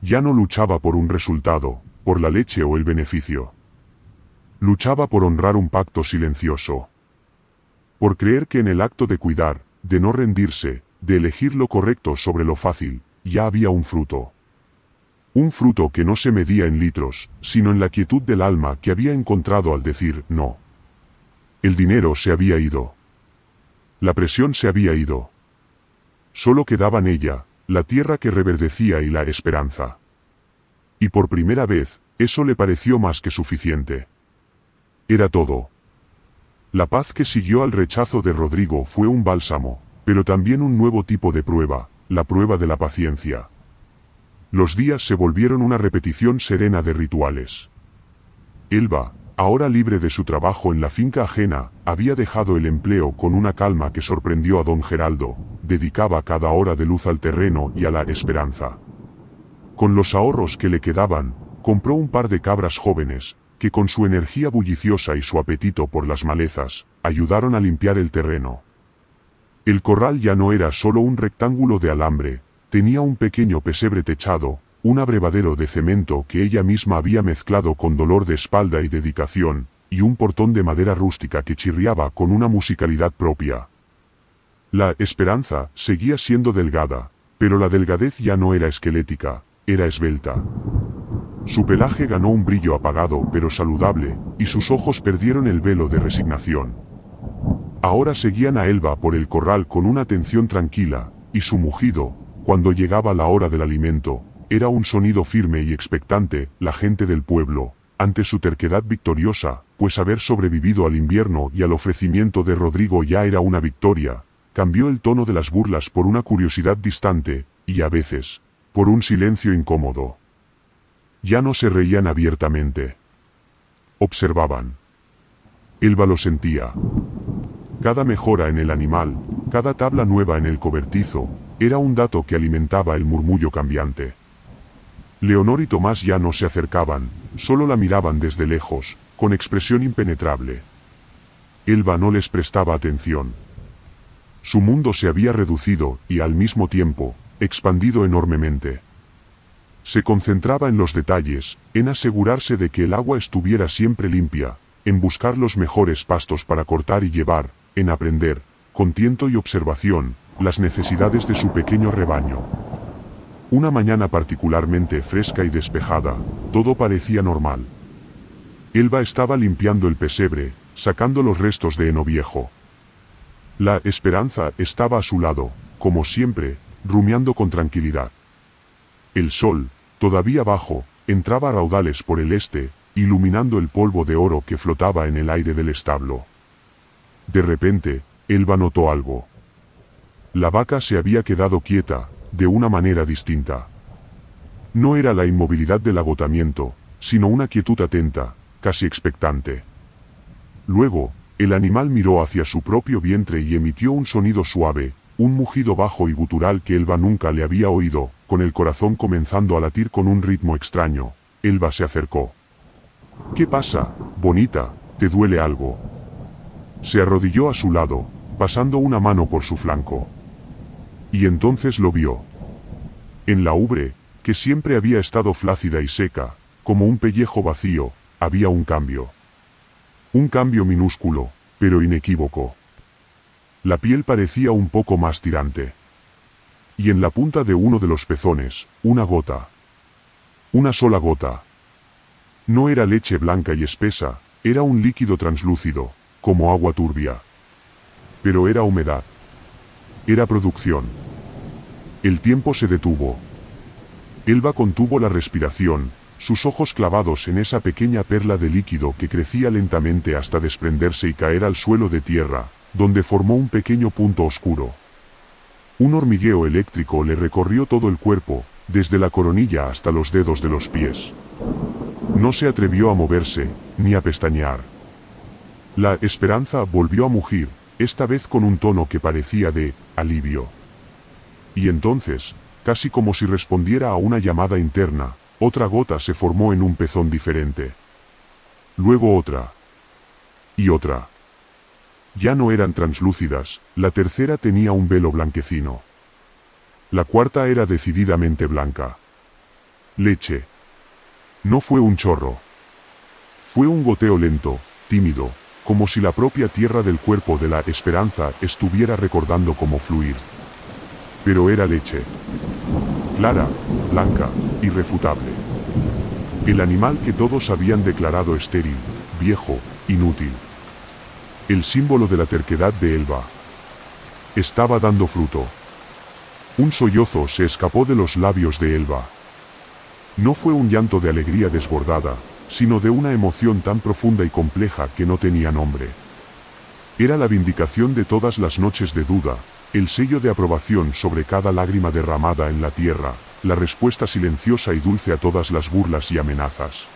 Ya no luchaba por un resultado, por la leche o el beneficio. Luchaba por honrar un pacto silencioso. Por creer que en el acto de cuidar, de no rendirse, de elegir lo correcto sobre lo fácil, ya había un fruto. Un fruto que no se medía en litros, sino en la quietud del alma que había encontrado al decir no. El dinero se había ido. La presión se había ido. Solo quedaban ella, la tierra que reverdecía y la esperanza. Y por primera vez, eso le pareció más que suficiente. Era todo. La paz que siguió al rechazo de Rodrigo fue un bálsamo, pero también un nuevo tipo de prueba, la prueba de la paciencia. Los días se volvieron una repetición serena de rituales. Elba, ahora libre de su trabajo en la finca ajena, había dejado el empleo con una calma que sorprendió a don Geraldo, dedicaba cada hora de luz al terreno y a la esperanza. Con los ahorros que le quedaban, compró un par de cabras jóvenes, que con su energía bulliciosa y su apetito por las malezas, ayudaron a limpiar el terreno. El corral ya no era solo un rectángulo de alambre, tenía un pequeño pesebre techado, un abrevadero de cemento que ella misma había mezclado con dolor de espalda y dedicación, y un portón de madera rústica que chirriaba con una musicalidad propia. La Esperanza seguía siendo delgada, pero la delgadez ya no era esquelética, era esbelta. Su pelaje ganó un brillo apagado pero saludable, y sus ojos perdieron el velo de resignación. Ahora seguían a Elba por el corral con una atención tranquila, y su mugido, cuando llegaba la hora del alimento, era un sonido firme y expectante. La gente del pueblo, ante su terquedad victoriosa, pues haber sobrevivido al invierno y al ofrecimiento de Rodrigo ya era una victoria, cambió el tono de las burlas por una curiosidad distante, y a veces, por un silencio incómodo. Ya no se reían abiertamente. Observaban. Elba lo sentía. Cada mejora en el animal, cada tabla nueva en el cobertizo, era un dato que alimentaba el murmullo cambiante. Leonor y Tomás ya no se acercaban, solo la miraban desde lejos, con expresión impenetrable. Elba no les prestaba atención. Su mundo se había reducido y, al mismo tiempo, expandido enormemente. Se concentraba en los detalles, en asegurarse de que el agua estuviera siempre limpia, en buscar los mejores pastos para cortar y llevar, en aprender, con tiento y observación, las necesidades de su pequeño rebaño. Una mañana particularmente fresca y despejada, todo parecía normal. Elba estaba limpiando el pesebre, sacando los restos de heno viejo. La Esperanza estaba a su lado, como siempre, rumiando con tranquilidad. El sol, todavía bajo, entraba a raudales por el este, iluminando el polvo de oro que flotaba en el aire del establo. De repente, Elba notó algo. La vaca se había quedado quieta, de una manera distinta. No era la inmovilidad del agotamiento, sino una quietud atenta, casi expectante. Luego, el animal miró hacia su propio vientre y emitió un sonido suave, un mugido bajo y gutural que Elba nunca le había oído, con el corazón comenzando a latir con un ritmo extraño. Elba se acercó. «¿Qué pasa, bonita? ¿Te duele algo?» Se arrodilló a su lado, pasando una mano por su flanco. Y entonces lo vio. En la ubre, que siempre había estado flácida y seca, como un pellejo vacío, había un cambio. Un cambio minúsculo, pero inequívoco. La piel parecía un poco más tirante. Y en la punta de uno de los pezones, una gota. Una sola gota. No era leche blanca y espesa, era un líquido translúcido, como agua turbia. Pero era humedad. Era producción. El tiempo se detuvo. Elba contuvo la respiración, sus ojos clavados en esa pequeña perla de líquido que crecía lentamente hasta desprenderse y caer al suelo de tierra, donde formó un pequeño punto oscuro. Un hormigueo eléctrico le recorrió todo el cuerpo, desde la coronilla hasta los dedos de los pies. No se atrevió a moverse, ni a pestañear. La esperanza volvió a mugir, esta vez con un tono que parecía de alivio. Y entonces, casi como si respondiera a una llamada interna, otra gota se formó en un pezón diferente. Luego otra. Y otra. Ya no eran translúcidas, la tercera tenía un velo blanquecino. La cuarta era decididamente blanca. Leche. No fue un chorro. Fue un goteo lento, tímido, como si la propia tierra del cuerpo de la esperanza estuviera recordando cómo fluir. Pero era leche. Clara, blanca, irrefutable. El animal que todos habían declarado estéril, viejo, inútil. El símbolo de la terquedad de Elba. Estaba dando fruto. Un sollozo se escapó de los labios de Elba. No fue un llanto de alegría desbordada, sino de una emoción tan profunda y compleja que no tenía nombre. Era la vindicación de todas las noches de duda, el sello de aprobación sobre cada lágrima derramada en la tierra, la respuesta silenciosa y dulce a todas las burlas y amenazas.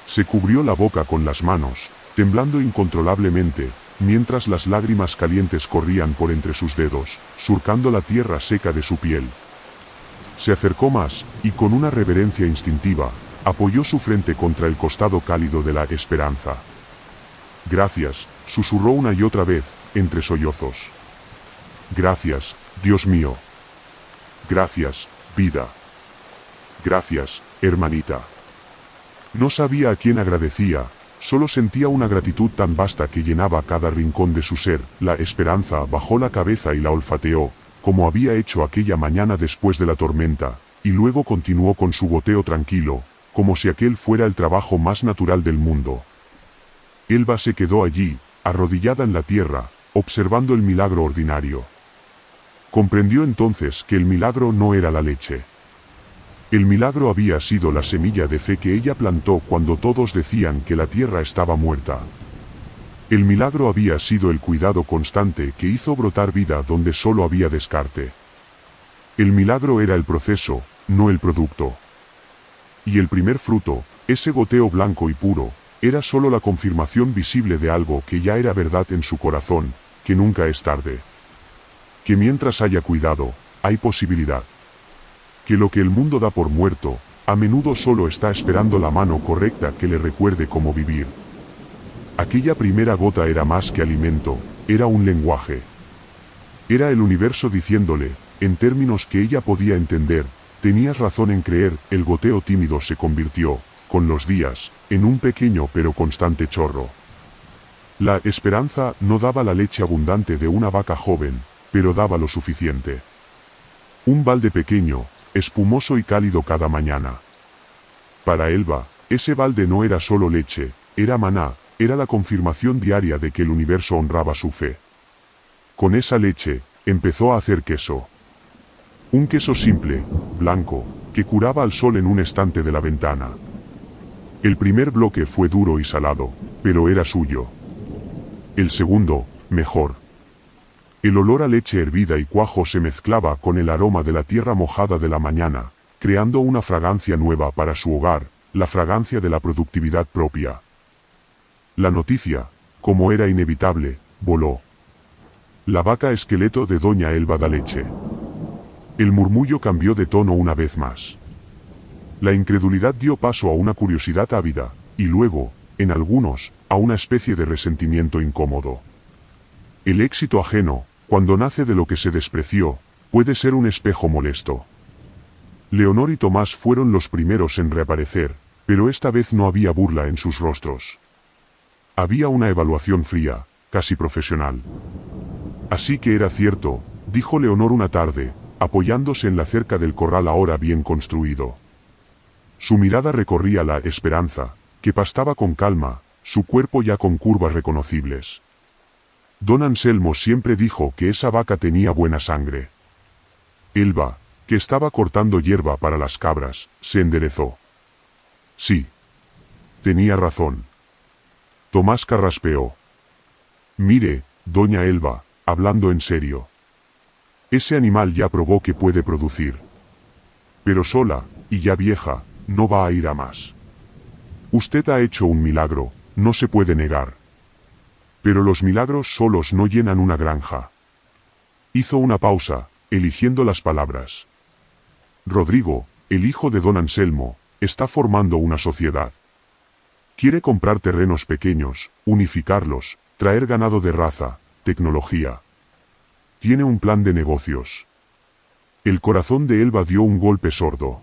Se cubrió la boca con las manos, temblando incontrolablemente, mientras las lágrimas calientes corrían por entre sus dedos, surcando la tierra seca de su piel. Se acercó más, y con una reverencia instintiva, apoyó su frente contra el costado cálido de la esperanza. «Gracias», susurró una y otra vez, entre sollozos. «Gracias, Dios mío. Gracias, vida. Gracias, hermanita». No sabía a quién agradecía, solo sentía una gratitud tan vasta que llenaba cada rincón de su ser. La esperanza bajó la cabeza y la olfateó, como había hecho aquella mañana después de la tormenta, y luego continuó con su goteo tranquilo, como si aquel fuera el trabajo más natural del mundo. Elba se quedó allí, arrodillada en la tierra, observando el milagro ordinario. Comprendió entonces que el milagro no era la leche. El milagro había sido la semilla de fe que ella plantó cuando todos decían que la tierra estaba muerta. El milagro había sido el cuidado constante que hizo brotar vida donde solo había descarte. El milagro era el proceso, no el producto. Y el primer fruto, ese goteo blanco y puro, era solo la confirmación visible de algo que ya era verdad en su corazón, que nunca es tarde. Que mientras haya cuidado, hay posibilidad. Que lo que el mundo da por muerto, a menudo solo está esperando la mano correcta que le recuerde cómo vivir. Aquella primera gota era más que alimento, era un lenguaje. Era el universo diciéndole, en términos que ella podía entender, tenías razón en creer. El goteo tímido se convirtió, con los días, en un pequeño pero constante chorro. La esperanza no daba la leche abundante de una vaca joven, pero daba lo suficiente. Un balde pequeño, espumoso y cálido cada mañana. Para Elba, ese balde no era solo leche, era maná, era la confirmación diaria de que el universo honraba su fe. Con esa leche, empezó a hacer queso. Un queso simple, blanco, que curaba al sol en un estante de la ventana. El primer bloque fue duro y salado, pero era suyo. El segundo, mejor. El olor a leche hervida y cuajo se mezclaba con el aroma de la tierra mojada de la mañana, creando una fragancia nueva para su hogar, la fragancia de la productividad propia. La noticia, como era inevitable, voló. La vaca esqueleto de doña Elba da leche. El murmullo cambió de tono una vez más. La incredulidad dio paso a una curiosidad ávida, y luego, en algunos, a una especie de resentimiento incómodo. El éxito ajeno, cuando nace de lo que se despreció, puede ser un espejo molesto. Leonor y Tomás fueron los primeros en reaparecer, pero esta vez no había burla en sus rostros. Había una evaluación fría, casi profesional. Así que era cierto, dijo Leonor una tarde, apoyándose en la cerca del corral ahora bien construido. Su mirada recorría la esperanza, que pastaba con calma, su cuerpo ya con curvas reconocibles. Don Anselmo siempre dijo que esa vaca tenía buena sangre. Elba, que estaba cortando hierba para las cabras, se enderezó. Sí. Tenía razón. Tomás carraspeó. Mire, doña Elba, hablando en serio. Ese animal ya probó que puede producir. Pero sola, y ya vieja, no va a ir a más. Usted ha hecho un milagro, no se puede negar. Pero los milagros solos no llenan una granja. Hizo una pausa, eligiendo las palabras. Rodrigo, el hijo de don Anselmo, está formando una sociedad. Quiere comprar terrenos pequeños, unificarlos, traer ganado de raza, tecnología. Tiene un plan de negocios. El corazón de Elba dio un golpe sordo.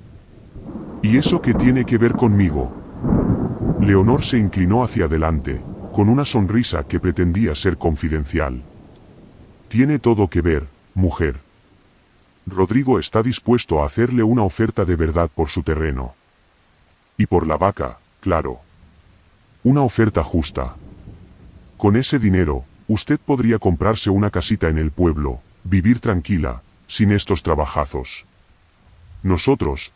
¿Y eso qué tiene que ver conmigo? Leonor se inclinó hacia adelante, con una sonrisa que pretendía ser confidencial. Tiene todo que ver, mujer. Rodrigo está dispuesto a hacerle una oferta de verdad por su terreno. Y por la vaca, claro. Una oferta justa. Con ese dinero, usted podría comprarse una casita en el pueblo, vivir tranquila, sin estos trabajazos. Nosotros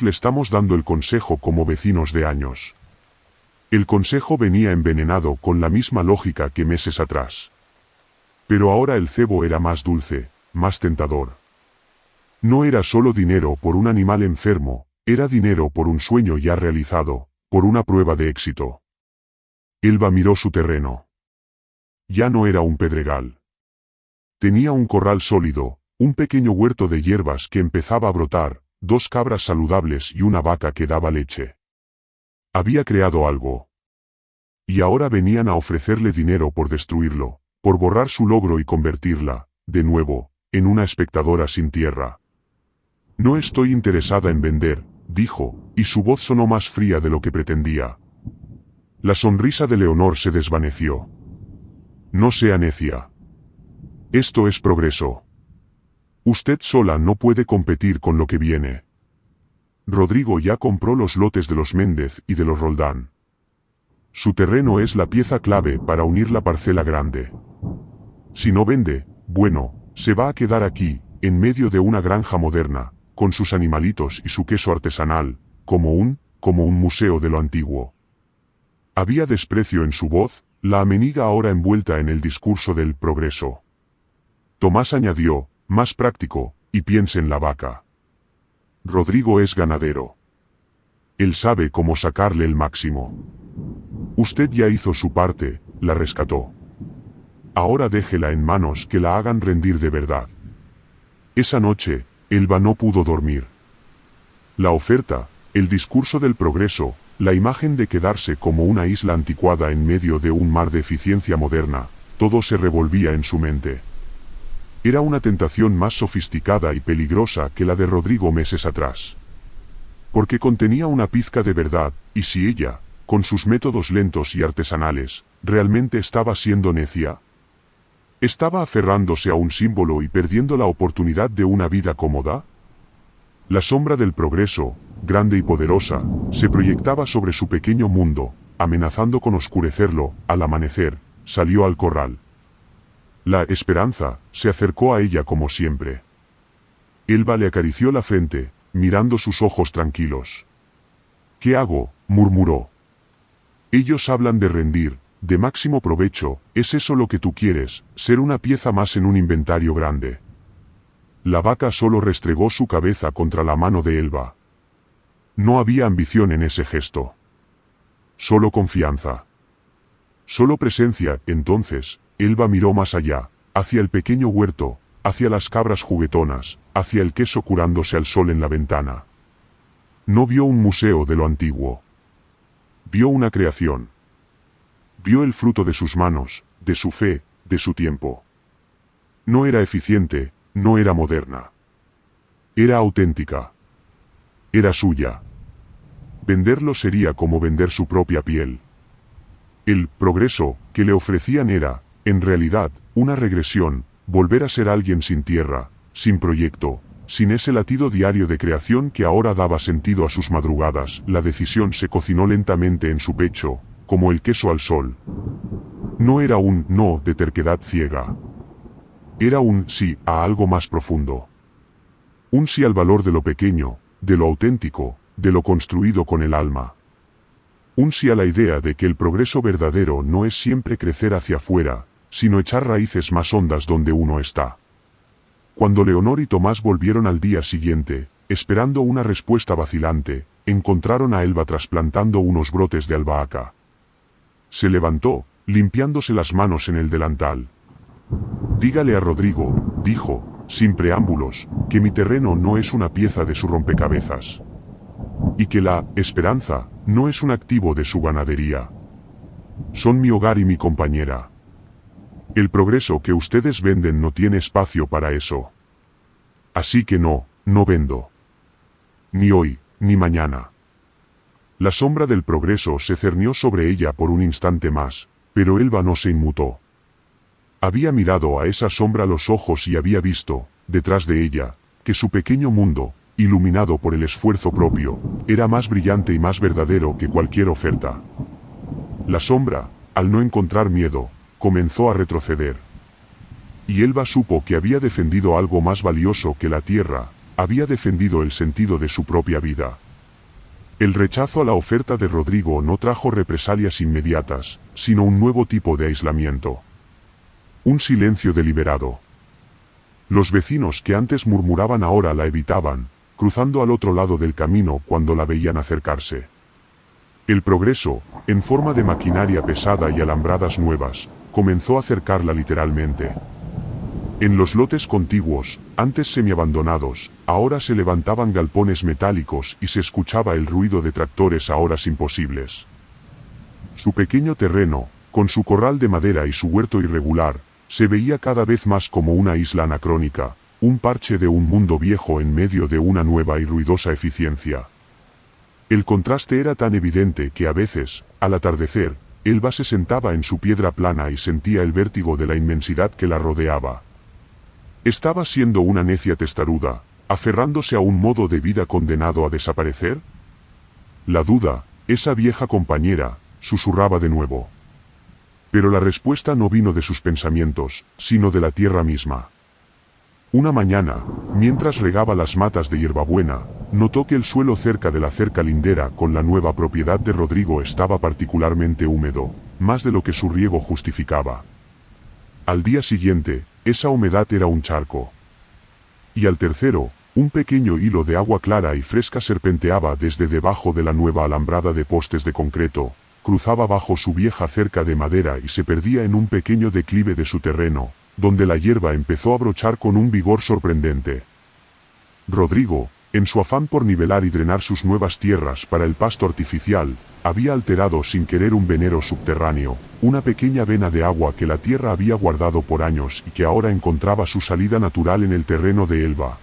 le estamos dando el consejo como vecinos de años. El consejo venía envenenado con la misma lógica que meses atrás. Pero ahora el cebo era más dulce, más tentador. No era solo dinero por un animal enfermo, era dinero por un sueño ya realizado, por una prueba de éxito. Elba miró su terreno. Ya no era un pedregal. Tenía un corral sólido, un pequeño huerto de hierbas que empezaba a brotar, 2 cabras saludables y una vaca que daba leche. Había creado algo. Y ahora venían a ofrecerle dinero por destruirlo, por borrar su logro y convertirla, de nuevo, en una espectadora sin tierra. No estoy interesada en vender, dijo, y su voz sonó más fría de lo que pretendía. La sonrisa de Leonor se desvaneció. No sea necia. Esto es progreso. Usted sola no puede competir con lo que viene. Rodrigo ya compró los lotes de los Méndez y de los Roldán. Su terreno es la pieza clave para unir la parcela grande. Si no vende, bueno, se va a quedar aquí, en medio de una granja moderna, con sus animalitos y su queso artesanal, como un museo de lo antiguo. Había desprecio en su voz, la ameniga ahora envuelta en el discurso del progreso. Tomás añadió, más práctico, y piense en la vaca. Rodrigo es ganadero. Él sabe cómo sacarle el máximo. Usted ya hizo su parte, la rescató. Ahora déjela en manos que la hagan rendir de verdad. Esa noche, Elba no pudo dormir. La oferta, el discurso del progreso, la imagen de quedarse como una isla anticuada en medio de un mar de eficiencia moderna, todo se revolvía en su mente. Era una tentación más sofisticada y peligrosa que la de Rodrigo meses atrás. Porque contenía una pizca de verdad, y si ella, con sus métodos lentos y artesanales, realmente estaba siendo necia. ¿Estaba aferrándose a un símbolo y perdiendo la oportunidad de una vida cómoda? La sombra del progreso, grande y poderosa, se proyectaba sobre su pequeño mundo, amenazando con oscurecerlo. Al amanecer, salió al corral. La esperanza se acercó a ella como siempre. Elba le acarició la frente, mirando sus ojos tranquilos. «¿Qué hago?», murmuró. «Ellos hablan de rendir, de máximo provecho, ¿es eso lo que tú quieres, ser una pieza más en un inventario grande? La vaca solo restregó su cabeza contra la mano de Elba. No había ambición en ese gesto. Solo confianza. Solo presencia. Entonces, Elba miró más allá, hacia el pequeño huerto, hacia las cabras juguetonas, hacia el queso curándose al sol en la ventana. No vio un museo de lo antiguo. Vio una creación. Vio el fruto de sus manos, de su fe, de su tiempo. No era eficiente, no era moderna. Era auténtica. Era suya. Venderlo sería como vender su propia piel. El progreso que le ofrecían era, en realidad, una regresión, volver a ser alguien sin tierra, sin proyecto, sin ese latido diario de creación que ahora daba sentido a sus madrugadas. La decisión se cocinó lentamente en su pecho, como el queso al sol. No era un no de terquedad ciega. Era un sí a algo más profundo. Un sí al valor de lo pequeño, de lo auténtico, de lo construido con el alma. Un sí a la idea de que el progreso verdadero no es siempre crecer hacia afuera, sino echar raíces más hondas donde uno está. Cuando Leonor y Tomás volvieron al día siguiente, esperando una respuesta vacilante, encontraron a Elba trasplantando unos brotes de albahaca. Se levantó, limpiándose las manos en el delantal. Dígale a Rodrigo, dijo, sin preámbulos, que mi terreno no es una pieza de su rompecabezas. Y que la esperanza no es un activo de su ganadería. Son mi hogar y mi compañera. El progreso que ustedes venden no tiene espacio para eso. Así que no vendo. Ni hoy, ni mañana. La sombra del progreso se cernió sobre ella por un instante más, pero Elba no se inmutó. Había mirado a esa sombra los ojos y había visto, detrás de ella, que su pequeño mundo, iluminado por el esfuerzo propio, era más brillante y más verdadero que cualquier oferta. La sombra, al no encontrar miedo, comenzó a retroceder. Y Elba supo que había defendido algo más valioso que la tierra, había defendido el sentido de su propia vida. El rechazo a la oferta de Rodrigo no trajo represalias inmediatas, sino un nuevo tipo de aislamiento. Un silencio deliberado. Los vecinos que antes murmuraban ahora la evitaban, cruzando al otro lado del camino cuando la veían acercarse. El progreso, en forma de maquinaria pesada y alambradas nuevas, comenzó a acercarla literalmente. En los lotes contiguos, antes semiabandonados, ahora se levantaban galpones metálicos y se escuchaba el ruido de tractores a horas imposibles. Su pequeño terreno, con su corral de madera y su huerto irregular, se veía cada vez más como una isla anacrónica, un parche de un mundo viejo en medio de una nueva y ruidosa eficiencia. El contraste era tan evidente que a veces, al atardecer, Elba se sentaba en su piedra plana y sentía el vértigo de la inmensidad que la rodeaba. ¿Estaba siendo una necia testaruda, aferrándose a un modo de vida condenado a desaparecer? La duda, esa vieja compañera, susurraba de nuevo. Pero la respuesta no vino de sus pensamientos, sino de la tierra misma. Una mañana, mientras regaba las matas de hierbabuena, notó que el suelo cerca de la cerca lindera con la nueva propiedad de Rodrigo estaba particularmente húmedo, más de lo que su riego justificaba. Al día siguiente, esa humedad era un charco. Y al tercero, un pequeño hilo de agua clara y fresca serpenteaba desde debajo de la nueva alambrada de postes de concreto, cruzaba bajo su vieja cerca de madera y se perdía en un pequeño declive de su terreno, donde la hierba empezó a brochar con un vigor sorprendente. Rodrigo, en su afán por nivelar y drenar sus nuevas tierras para el pasto artificial, había alterado sin querer un venero subterráneo, una pequeña vena de agua que la tierra había guardado por años y que ahora encontraba su salida natural en el terreno de Elba.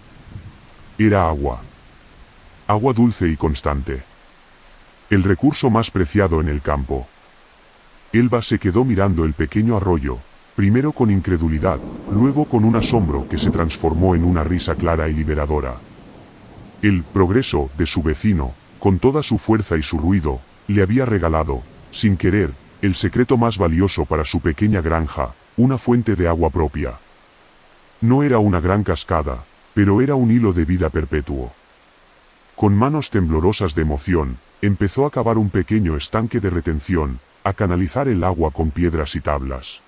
Era agua. Agua dulce y constante. El recurso más preciado en el campo. Elba se quedó mirando el pequeño arroyo, primero con incredulidad, luego con un asombro que se transformó en una risa clara y liberadora. El progreso de su vecino, con toda su fuerza y su ruido, le había regalado, sin querer, el secreto más valioso para su pequeña granja, una fuente de agua propia. No era una gran cascada, pero era un hilo de vida perpetuo. Con manos temblorosas de emoción, empezó a cavar un pequeño estanque de retención, a canalizar el agua con piedras y tablas.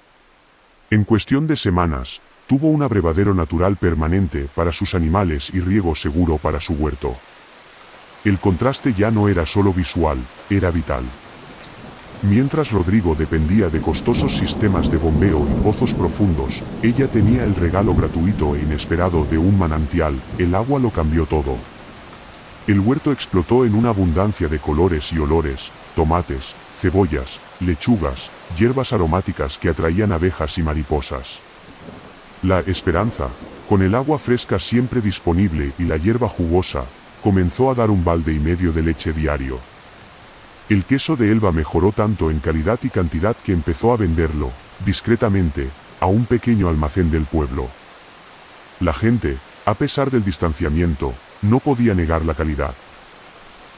En cuestión de semanas, tuvo un abrevadero natural permanente para sus animales y riego seguro para su huerto. El contraste ya no era solo visual, era vital. Mientras Rodrigo dependía de costosos sistemas de bombeo y pozos profundos, ella tenía el regalo gratuito e inesperado de un manantial. El agua lo cambió todo. El huerto explotó en una abundancia de colores y olores: tomates, cebollas, lechugas, hierbas aromáticas que atraían abejas y mariposas. La esperanza, con el agua fresca siempre disponible y la hierba jugosa, comenzó a dar un balde y medio de leche diario. El queso de Elba mejoró tanto en calidad y cantidad que empezó a venderlo, discretamente, a un pequeño almacén del pueblo. La gente, a pesar del distanciamiento, no podía negar la calidad.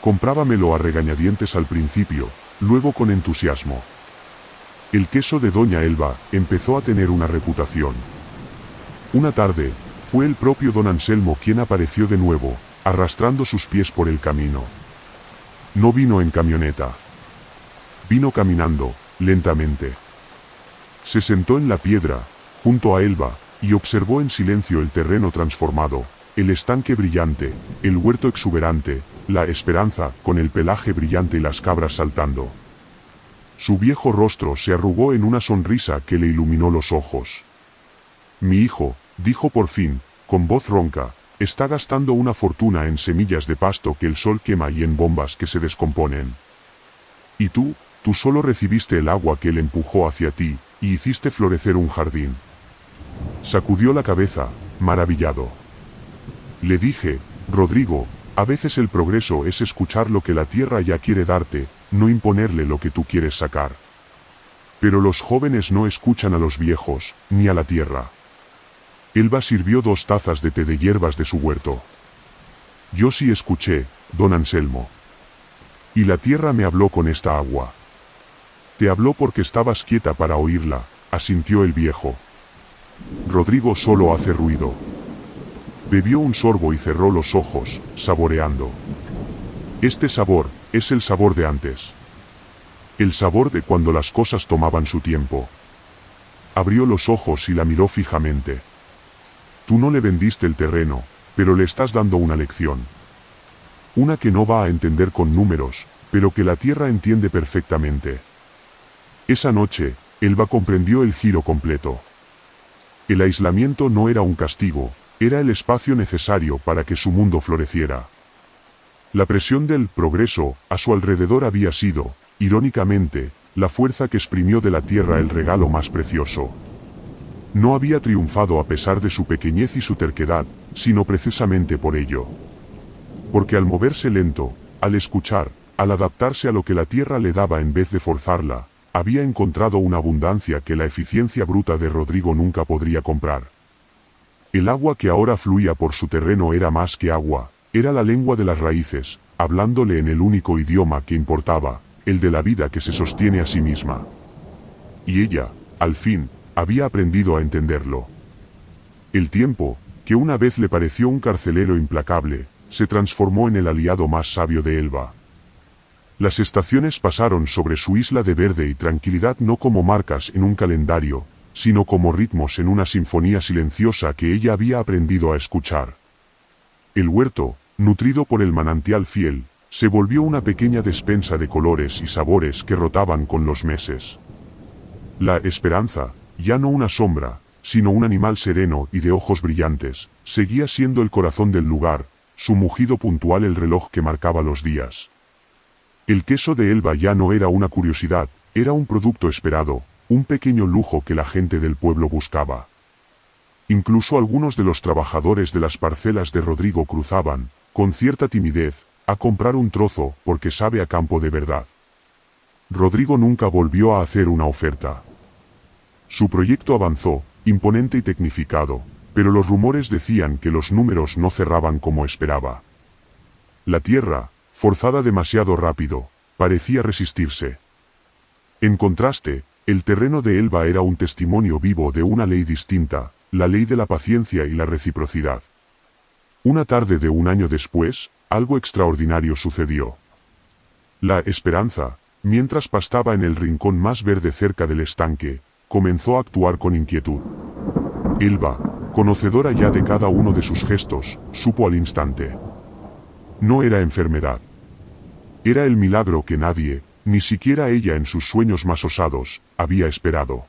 Comprábamelo a regañadientes al principio, luego con entusiasmo. El queso de Doña Elba empezó a tener una reputación. Una tarde, fue el propio don Anselmo quien apareció de nuevo, arrastrando sus pies por el camino. No vino en camioneta. Vino caminando, lentamente. Se sentó en la piedra, junto a Elba, y observó en silencio el terreno transformado, el estanque brillante, el huerto exuberante, la esperanza con el pelaje brillante y las cabras saltando. Su viejo rostro se arrugó en una sonrisa que le iluminó los ojos. Mi hijo, dijo por fin, con voz ronca, está gastando una fortuna en semillas de pasto que el sol quema y en bombas que se descomponen. Y tú solo recibiste el agua que él empujó hacia ti, y hiciste florecer un jardín. Sacudió la cabeza, maravillado. Le dije, Rodrigo, a veces el progreso es escuchar lo que la tierra ya quiere darte, no imponerle lo que tú quieres sacar. Pero los jóvenes no escuchan a los viejos, ni a la tierra. Elba sirvió 2 tazas de té de hierbas de su huerto. Yo sí escuché, don Anselmo. Y la tierra me habló con esta agua. Te habló porque estabas quieta para oírla, asintió el viejo. Rodrigo solo hace ruido. Bebió un sorbo y cerró los ojos, saboreando. Este sabor, es el sabor de antes. El sabor de cuando las cosas tomaban su tiempo. Abrió los ojos y la miró fijamente. Tú no le vendiste el terreno, pero le estás dando una lección. Una que no va a entender con números, pero que la tierra entiende perfectamente. Esa noche, Elba comprendió el giro completo. El aislamiento no era un castigo, era el espacio necesario para que su mundo floreciera. La presión del progreso a su alrededor había sido, irónicamente, la fuerza que exprimió de la tierra el regalo más precioso. No había triunfado a pesar de su pequeñez y su terquedad, sino precisamente por ello. Porque al moverse lento, al escuchar, al adaptarse a lo que la tierra le daba en vez de forzarla, había encontrado una abundancia que la eficiencia bruta de Rodrigo nunca podría comprar. El agua que ahora fluía por su terreno era más que agua, era la lengua de las raíces, hablándole en el único idioma que importaba, el de la vida que se sostiene a sí misma. Y ella, al fin, había aprendido a entenderlo. El tiempo, que una vez le pareció un carcelero implacable, se transformó en el aliado más sabio de Elba. Las estaciones pasaron sobre su isla de verde y tranquilidad no como marcas en un calendario, sino como ritmos en una sinfonía silenciosa que ella había aprendido a escuchar. El huerto, nutrido por el manantial fiel, se volvió una pequeña despensa de colores y sabores que rotaban con los meses. La esperanza, ya no una sombra, sino un animal sereno y de ojos brillantes, seguía siendo el corazón del lugar, su mugido puntual el reloj que marcaba los días. El queso de Elba ya no era una curiosidad, era un producto esperado, un pequeño lujo que la gente del pueblo buscaba. Incluso algunos de los trabajadores de las parcelas de Rodrigo cruzaban, con cierta timidez, a comprar un trozo porque sabe a campo de verdad. Rodrigo nunca volvió a hacer una oferta. Su proyecto avanzó, imponente y tecnificado, pero los rumores decían que los números no cerraban como esperaba. La tierra, forzada demasiado rápido, parecía resistirse. En contraste, el terreno de Elba era un testimonio vivo de una ley distinta, la ley de la paciencia y la reciprocidad. Una tarde de un año después, algo extraordinario sucedió. La esperanza, mientras pastaba en el rincón más verde cerca del estanque, comenzó a actuar con inquietud. Elba, conocedora ya de cada uno de sus gestos, supo al instante. No era enfermedad. Era el milagro que nadie, ni siquiera ella en sus sueños más osados, había esperado.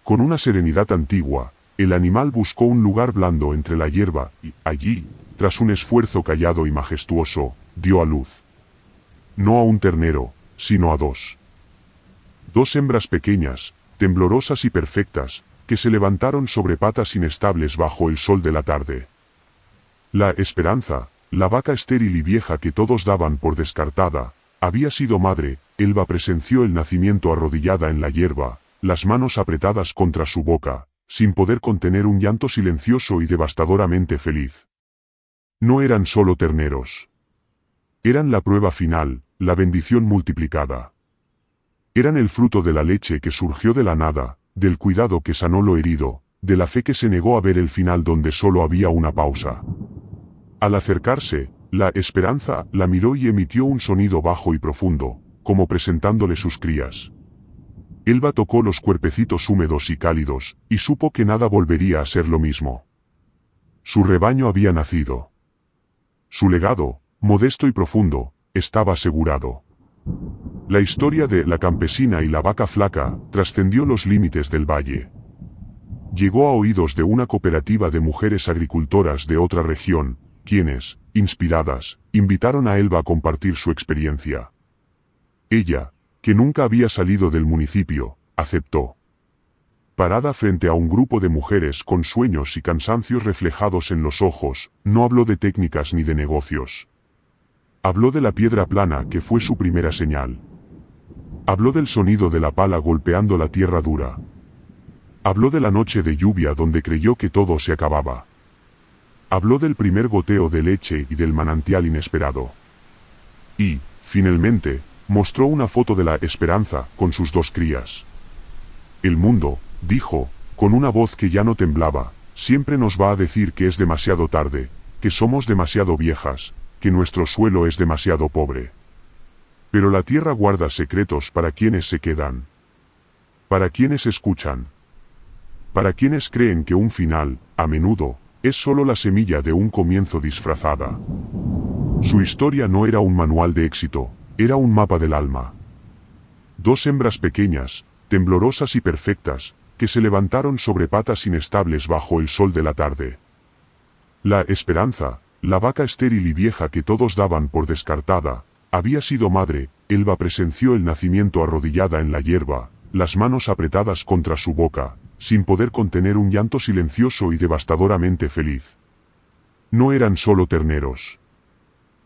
Con una serenidad antigua, el animal buscó un lugar blando entre la hierba y, allí, tras un esfuerzo callado y majestuoso, dio a luz. No a un ternero, sino a dos. Dos hembras pequeñas, temblorosas y perfectas, que se levantaron sobre patas inestables bajo el sol de la tarde. La Esperanza, la vaca estéril y vieja que todos daban por descartada, había sido madre. Elba presenció el nacimiento arrodillada en la hierba, las manos apretadas contra su boca, sin poder contener un llanto silencioso y devastadoramente feliz. No eran solo terneros. Eran la prueba final, la bendición multiplicada. Eran el fruto de la leche que surgió de la nada, del cuidado que sanó lo herido, de la fe que se negó a ver el final donde solo había una pausa. Al acercarse, la Esperanza la miró y emitió un sonido bajo y profundo, como presentándole sus crías. Elba tocó los cuerpecitos húmedos y cálidos, y supo que nada volvería a ser lo mismo. Su rebaño había nacido. Su legado, modesto y profundo, estaba asegurado. La historia de la campesina y la vaca flaca trascendió los límites del valle. Llegó a oídos de una cooperativa de mujeres agricultoras de otra región, quienes, inspiradas, invitaron a Elba a compartir su experiencia. Ella, que nunca había salido del municipio, aceptó. Parada frente a un grupo de mujeres con sueños y cansancios reflejados en los ojos, no habló de técnicas ni de negocios. Habló de la piedra plana que fue su primera señal. Habló del sonido de la pala golpeando la tierra dura. Habló de la noche de lluvia donde creyó que todo se acababa. Habló del primer goteo de leche y del manantial inesperado. Y, finalmente, mostró una foto de la Esperanza con sus dos crías. El mundo, dijo, con una voz que ya no temblaba, siempre nos va a decir que es demasiado tarde, que somos demasiado viejas, que nuestro suelo es demasiado pobre. Pero la tierra guarda secretos para quienes se quedan. Para quienes escuchan. Para quienes creen que un final, a menudo, es solo la semilla de un comienzo disfrazada. Su historia no era un manual de éxito, era un mapa del alma. Dos hembras pequeñas, temblorosas y perfectas, que se levantaron sobre patas inestables bajo el sol de la tarde. La Esperanza, la vaca estéril y vieja que todos daban por descartada, había sido madre. Elba presenció el nacimiento arrodillada en la hierba, las manos apretadas contra su boca, sin poder contener un llanto silencioso y devastadoramente feliz. No eran solo terneros.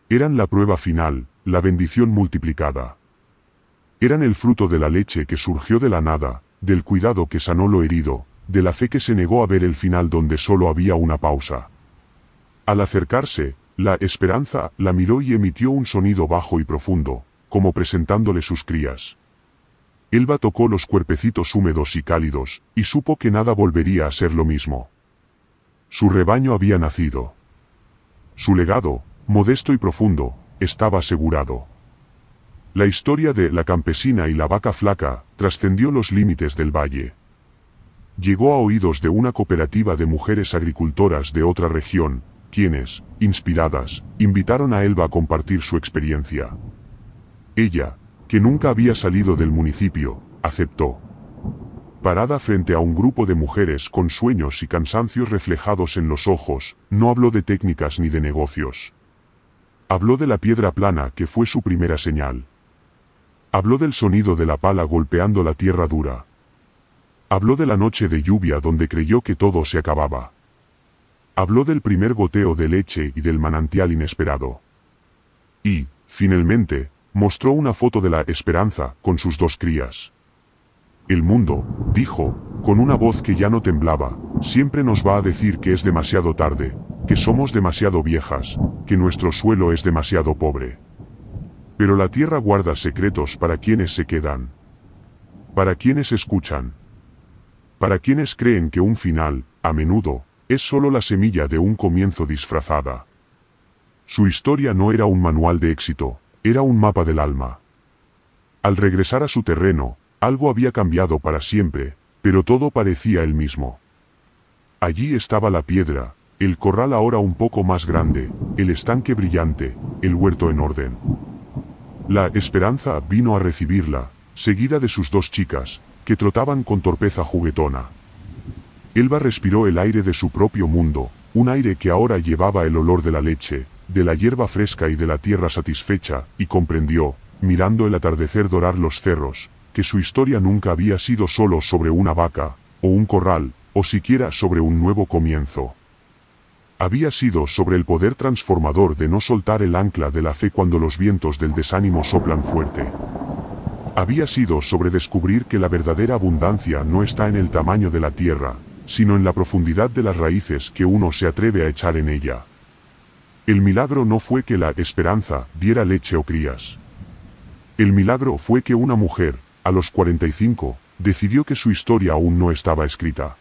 Eran la prueba final, la bendición multiplicada. Eran el fruto de la leche que surgió de la nada, del cuidado que sanó lo herido, de la fe que se negó a ver el final donde solo había una pausa. Al acercarse, la Esperanza la miró y emitió un sonido bajo y profundo, como presentándole sus crías. Elba tocó los cuerpecitos húmedos y cálidos, y supo que nada volvería a ser lo mismo. Su rebaño había nacido. Su legado, modesto y profundo, estaba asegurado. La historia de la campesina y la vaca flaca trascendió los límites del valle. Llegó a oídos de una cooperativa de mujeres agricultoras de otra región, quienes, inspiradas, invitaron a Elba a compartir su experiencia. Ella, que nunca había salido del municipio, aceptó. Parada frente a un grupo de mujeres con sueños y cansancios reflejados en los ojos, no habló de técnicas ni de negocios. Habló de la piedra plana que fue su primera señal. Habló del sonido de la pala golpeando la tierra dura. Habló de la noche de lluvia donde creyó que todo se acababa. Habló del primer goteo de leche y del manantial inesperado. Y, finalmente, mostró una foto de la Esperanza con sus dos crías. El mundo, dijo, con una voz que ya no temblaba, siempre nos va a decir que es demasiado tarde, que somos demasiado viejas, que nuestro suelo es demasiado pobre. Pero la tierra guarda secretos para quienes se quedan. Para quienes escuchan. Para quienes creen que un final, a menudo, es solo la semilla de un comienzo disfrazada. Su historia no era un manual de éxito, era un mapa del alma. Al regresar a su terreno, algo había cambiado para siempre, pero todo parecía el mismo. Allí estaba la piedra, el corral ahora un poco más grande, el estanque brillante, el huerto en orden. La esperanza vino a recibirla, seguida de sus dos chicas, que trotaban con torpeza juguetona. Elba respiró el aire de su propio mundo, un aire que ahora llevaba el olor de la leche, de la hierba fresca y de la tierra satisfecha, y comprendió, mirando el atardecer dorar los cerros, que su historia nunca había sido solo sobre una vaca, o un corral, o siquiera sobre un nuevo comienzo. Había sido sobre el poder transformador de no soltar el ancla de la fe cuando los vientos del desánimo soplan fuerte. Había sido sobre descubrir que la verdadera abundancia no está en el tamaño de la tierra, sino en la profundidad de las raíces que uno se atreve a echar en ella. El milagro no fue que la esperanza diera leche o crías. El milagro fue que una mujer, a los 45, decidió que su historia aún no estaba escrita.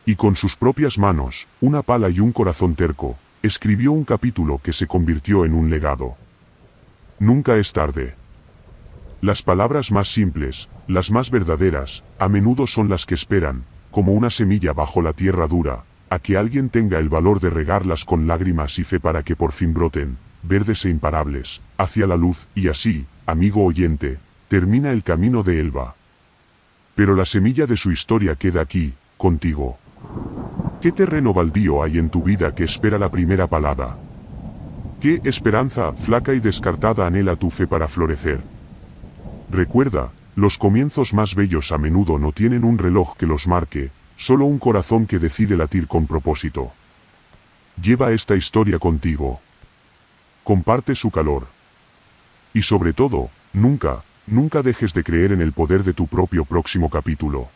Y con sus propias manos, una pala y un corazón terco, escribió un capítulo que se convirtió en un legado. Nunca es tarde. Las palabras más simples, las más verdaderas, a menudo son las que esperan, como una semilla bajo la tierra dura, a que alguien tenga el valor de regarlas con lágrimas y fe para que por fin broten, verdes e imparables, hacia la luz, y así, amigo oyente, termina el camino de Elba. Pero la semilla de su historia queda aquí, contigo. ¿Qué terreno baldío hay en tu vida que espera la primera palada? ¿Qué esperanza, flaca y descartada, anhela tu fe para florecer? Recuerda, los comienzos más bellos a menudo no tienen un reloj que los marque, solo un corazón que decide latir con propósito. Lleva esta historia contigo. Comparte su calor. Y sobre todo, nunca, nunca dejes de creer en el poder de tu propio próximo capítulo.